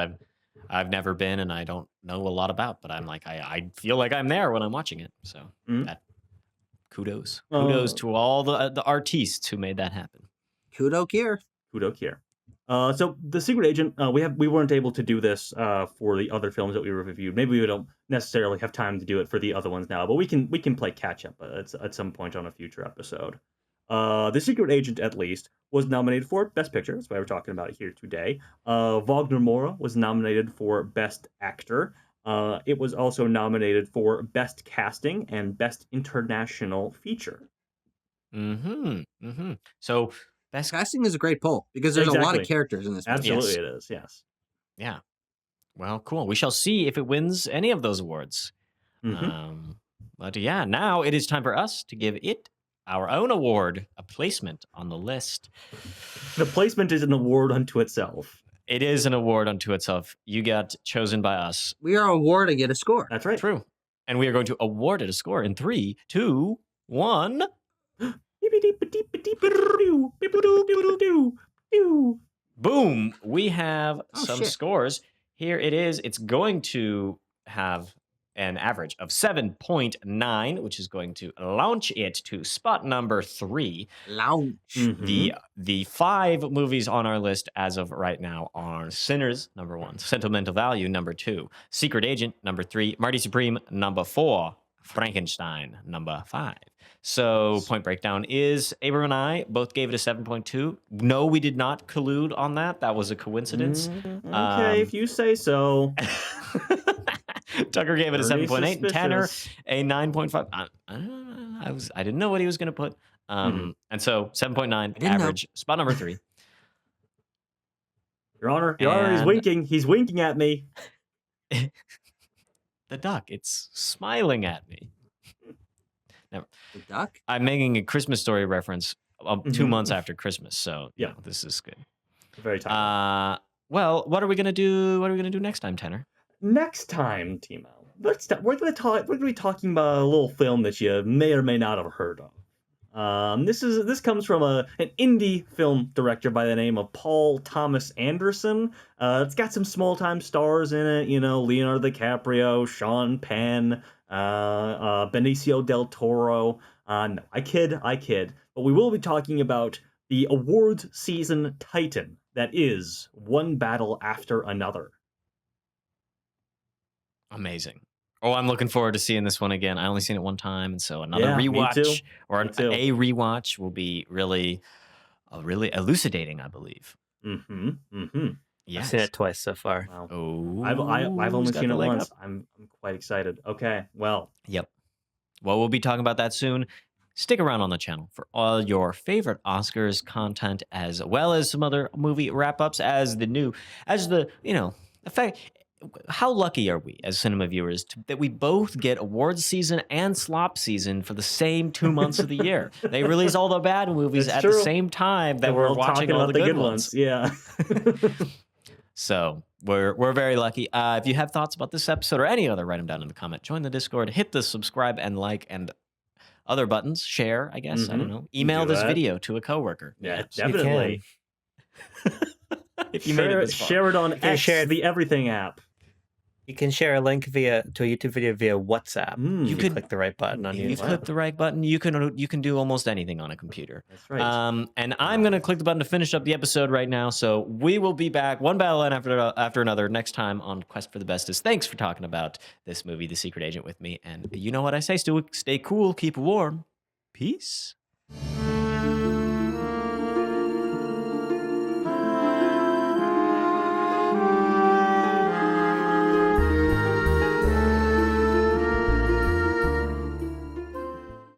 I've never been and I don't know a lot about, but I'm like I feel like I'm there when I'm watching it. So that kudos to all the artistes who made that happen. Kudo here. So the Secret Agent, we weren't able to do this for the other films that we reviewed. Maybe we don't necessarily have time to do it for the other ones now, but we can play catch up at some point on a future episode. The Secret Agent, at least, was nominated for Best Picture. That's why we're talking about it here today. Wagner Moura was nominated for Best Actor. It was also nominated for Best Casting and Best International Feature. So best Casting is a great poll because there's a lot of Exactly. characters in this movie. Absolutely, Yes. it is. Yes. Yeah. Well, cool. We shall see if it wins any of those awards. Mhm. But yeah, now it is time for us to give it our own award, a placement on the list. The placement is an award unto itself. It is an award unto itself. You got chosen by us. We are awarding it a score. That's right. True. And we are going to award it a score in 3, 2, 1. Boom. We have Oh, some shit. scores. Here it is. It's going to have an average of 7.9, which is going to launch it to spot number 3. Lounge. The 5 movies on our list as of right now are Sinners, number 1, Sentimental Value, number 2, Secret Agent, number 3, Marty Supreme, number 4, Frankenstein, number 5. So point breakdown is Abram and I both gave it a 7.2. No, we did not collude on that. That was a coincidence. Okay, if you say so. Tucker gave it a Very 7.8 and Tanner suspicious. a 9.5. I didn't know what he was going to put. And so 7.9 didn't know. average, spot number 3. Your Honor, he's And- winking. He's winking at me. The duck, it's smiling at me. The duck. I'm making a Christmas Story reference 2 months after Christmas, so Yeah. this is good. Very tight. Well, what are we gonna do? What are we gonna do next time, Tanner? Next time, Timo, we're going to be talking about a little film that you may or may not have heard of. This comes from an indie film director by the name of Paul Thomas Anderson. It's got some small time stars in it, Leonardo DiCaprio, Sean Penn, Benicio del Toro. No, I kid. But we will be talking about the awards season titan that is One Battle After Another. Amazing. Oh, I'm looking forward to seeing this one again. I only seen it one time, and so another Yeah, me rewatch too. or Me too. a rewatch will be really elucidating, I believe. Yes. I've seen it twice so far. Wow. Oh, I've only who's got seen the it leg once. up? I'm quite excited. Okay, well, Yep. Well, we'll be talking about that soon. Stick around on the channel for all your favorite Oscars content, as well as some other movie wrap-ups effect. How lucky are we as cinema viewers that we both get awards season and slop season for the same 2 months of the year? They release all the bad movies That's at true. the same time that and we're all watching talking all about the good ones. Yeah. So we're very lucky. If you have thoughts about this episode or any other, write them down in the comment. Join the Discord. Hit the subscribe and like and other buttons. Share, I guess. I don't know. Email Do this that. video to a coworker. Yeah, Yes. definitely. If you made it this far. Share it on can X, share it- the Everything app. You can share a link to a YouTube video via WhatsApp. Mm. You could- click the right button on If you YouTube. click the right button, you can do almost anything on a computer. That's right. And I'm gonna click the button to finish up the episode right now. So we will be back one battle line after another next time on Quest for the Bestest. Thanks for talking about this movie, The Secret Agent, with me. And you know what I say? Stay cool, keep warm. Peace.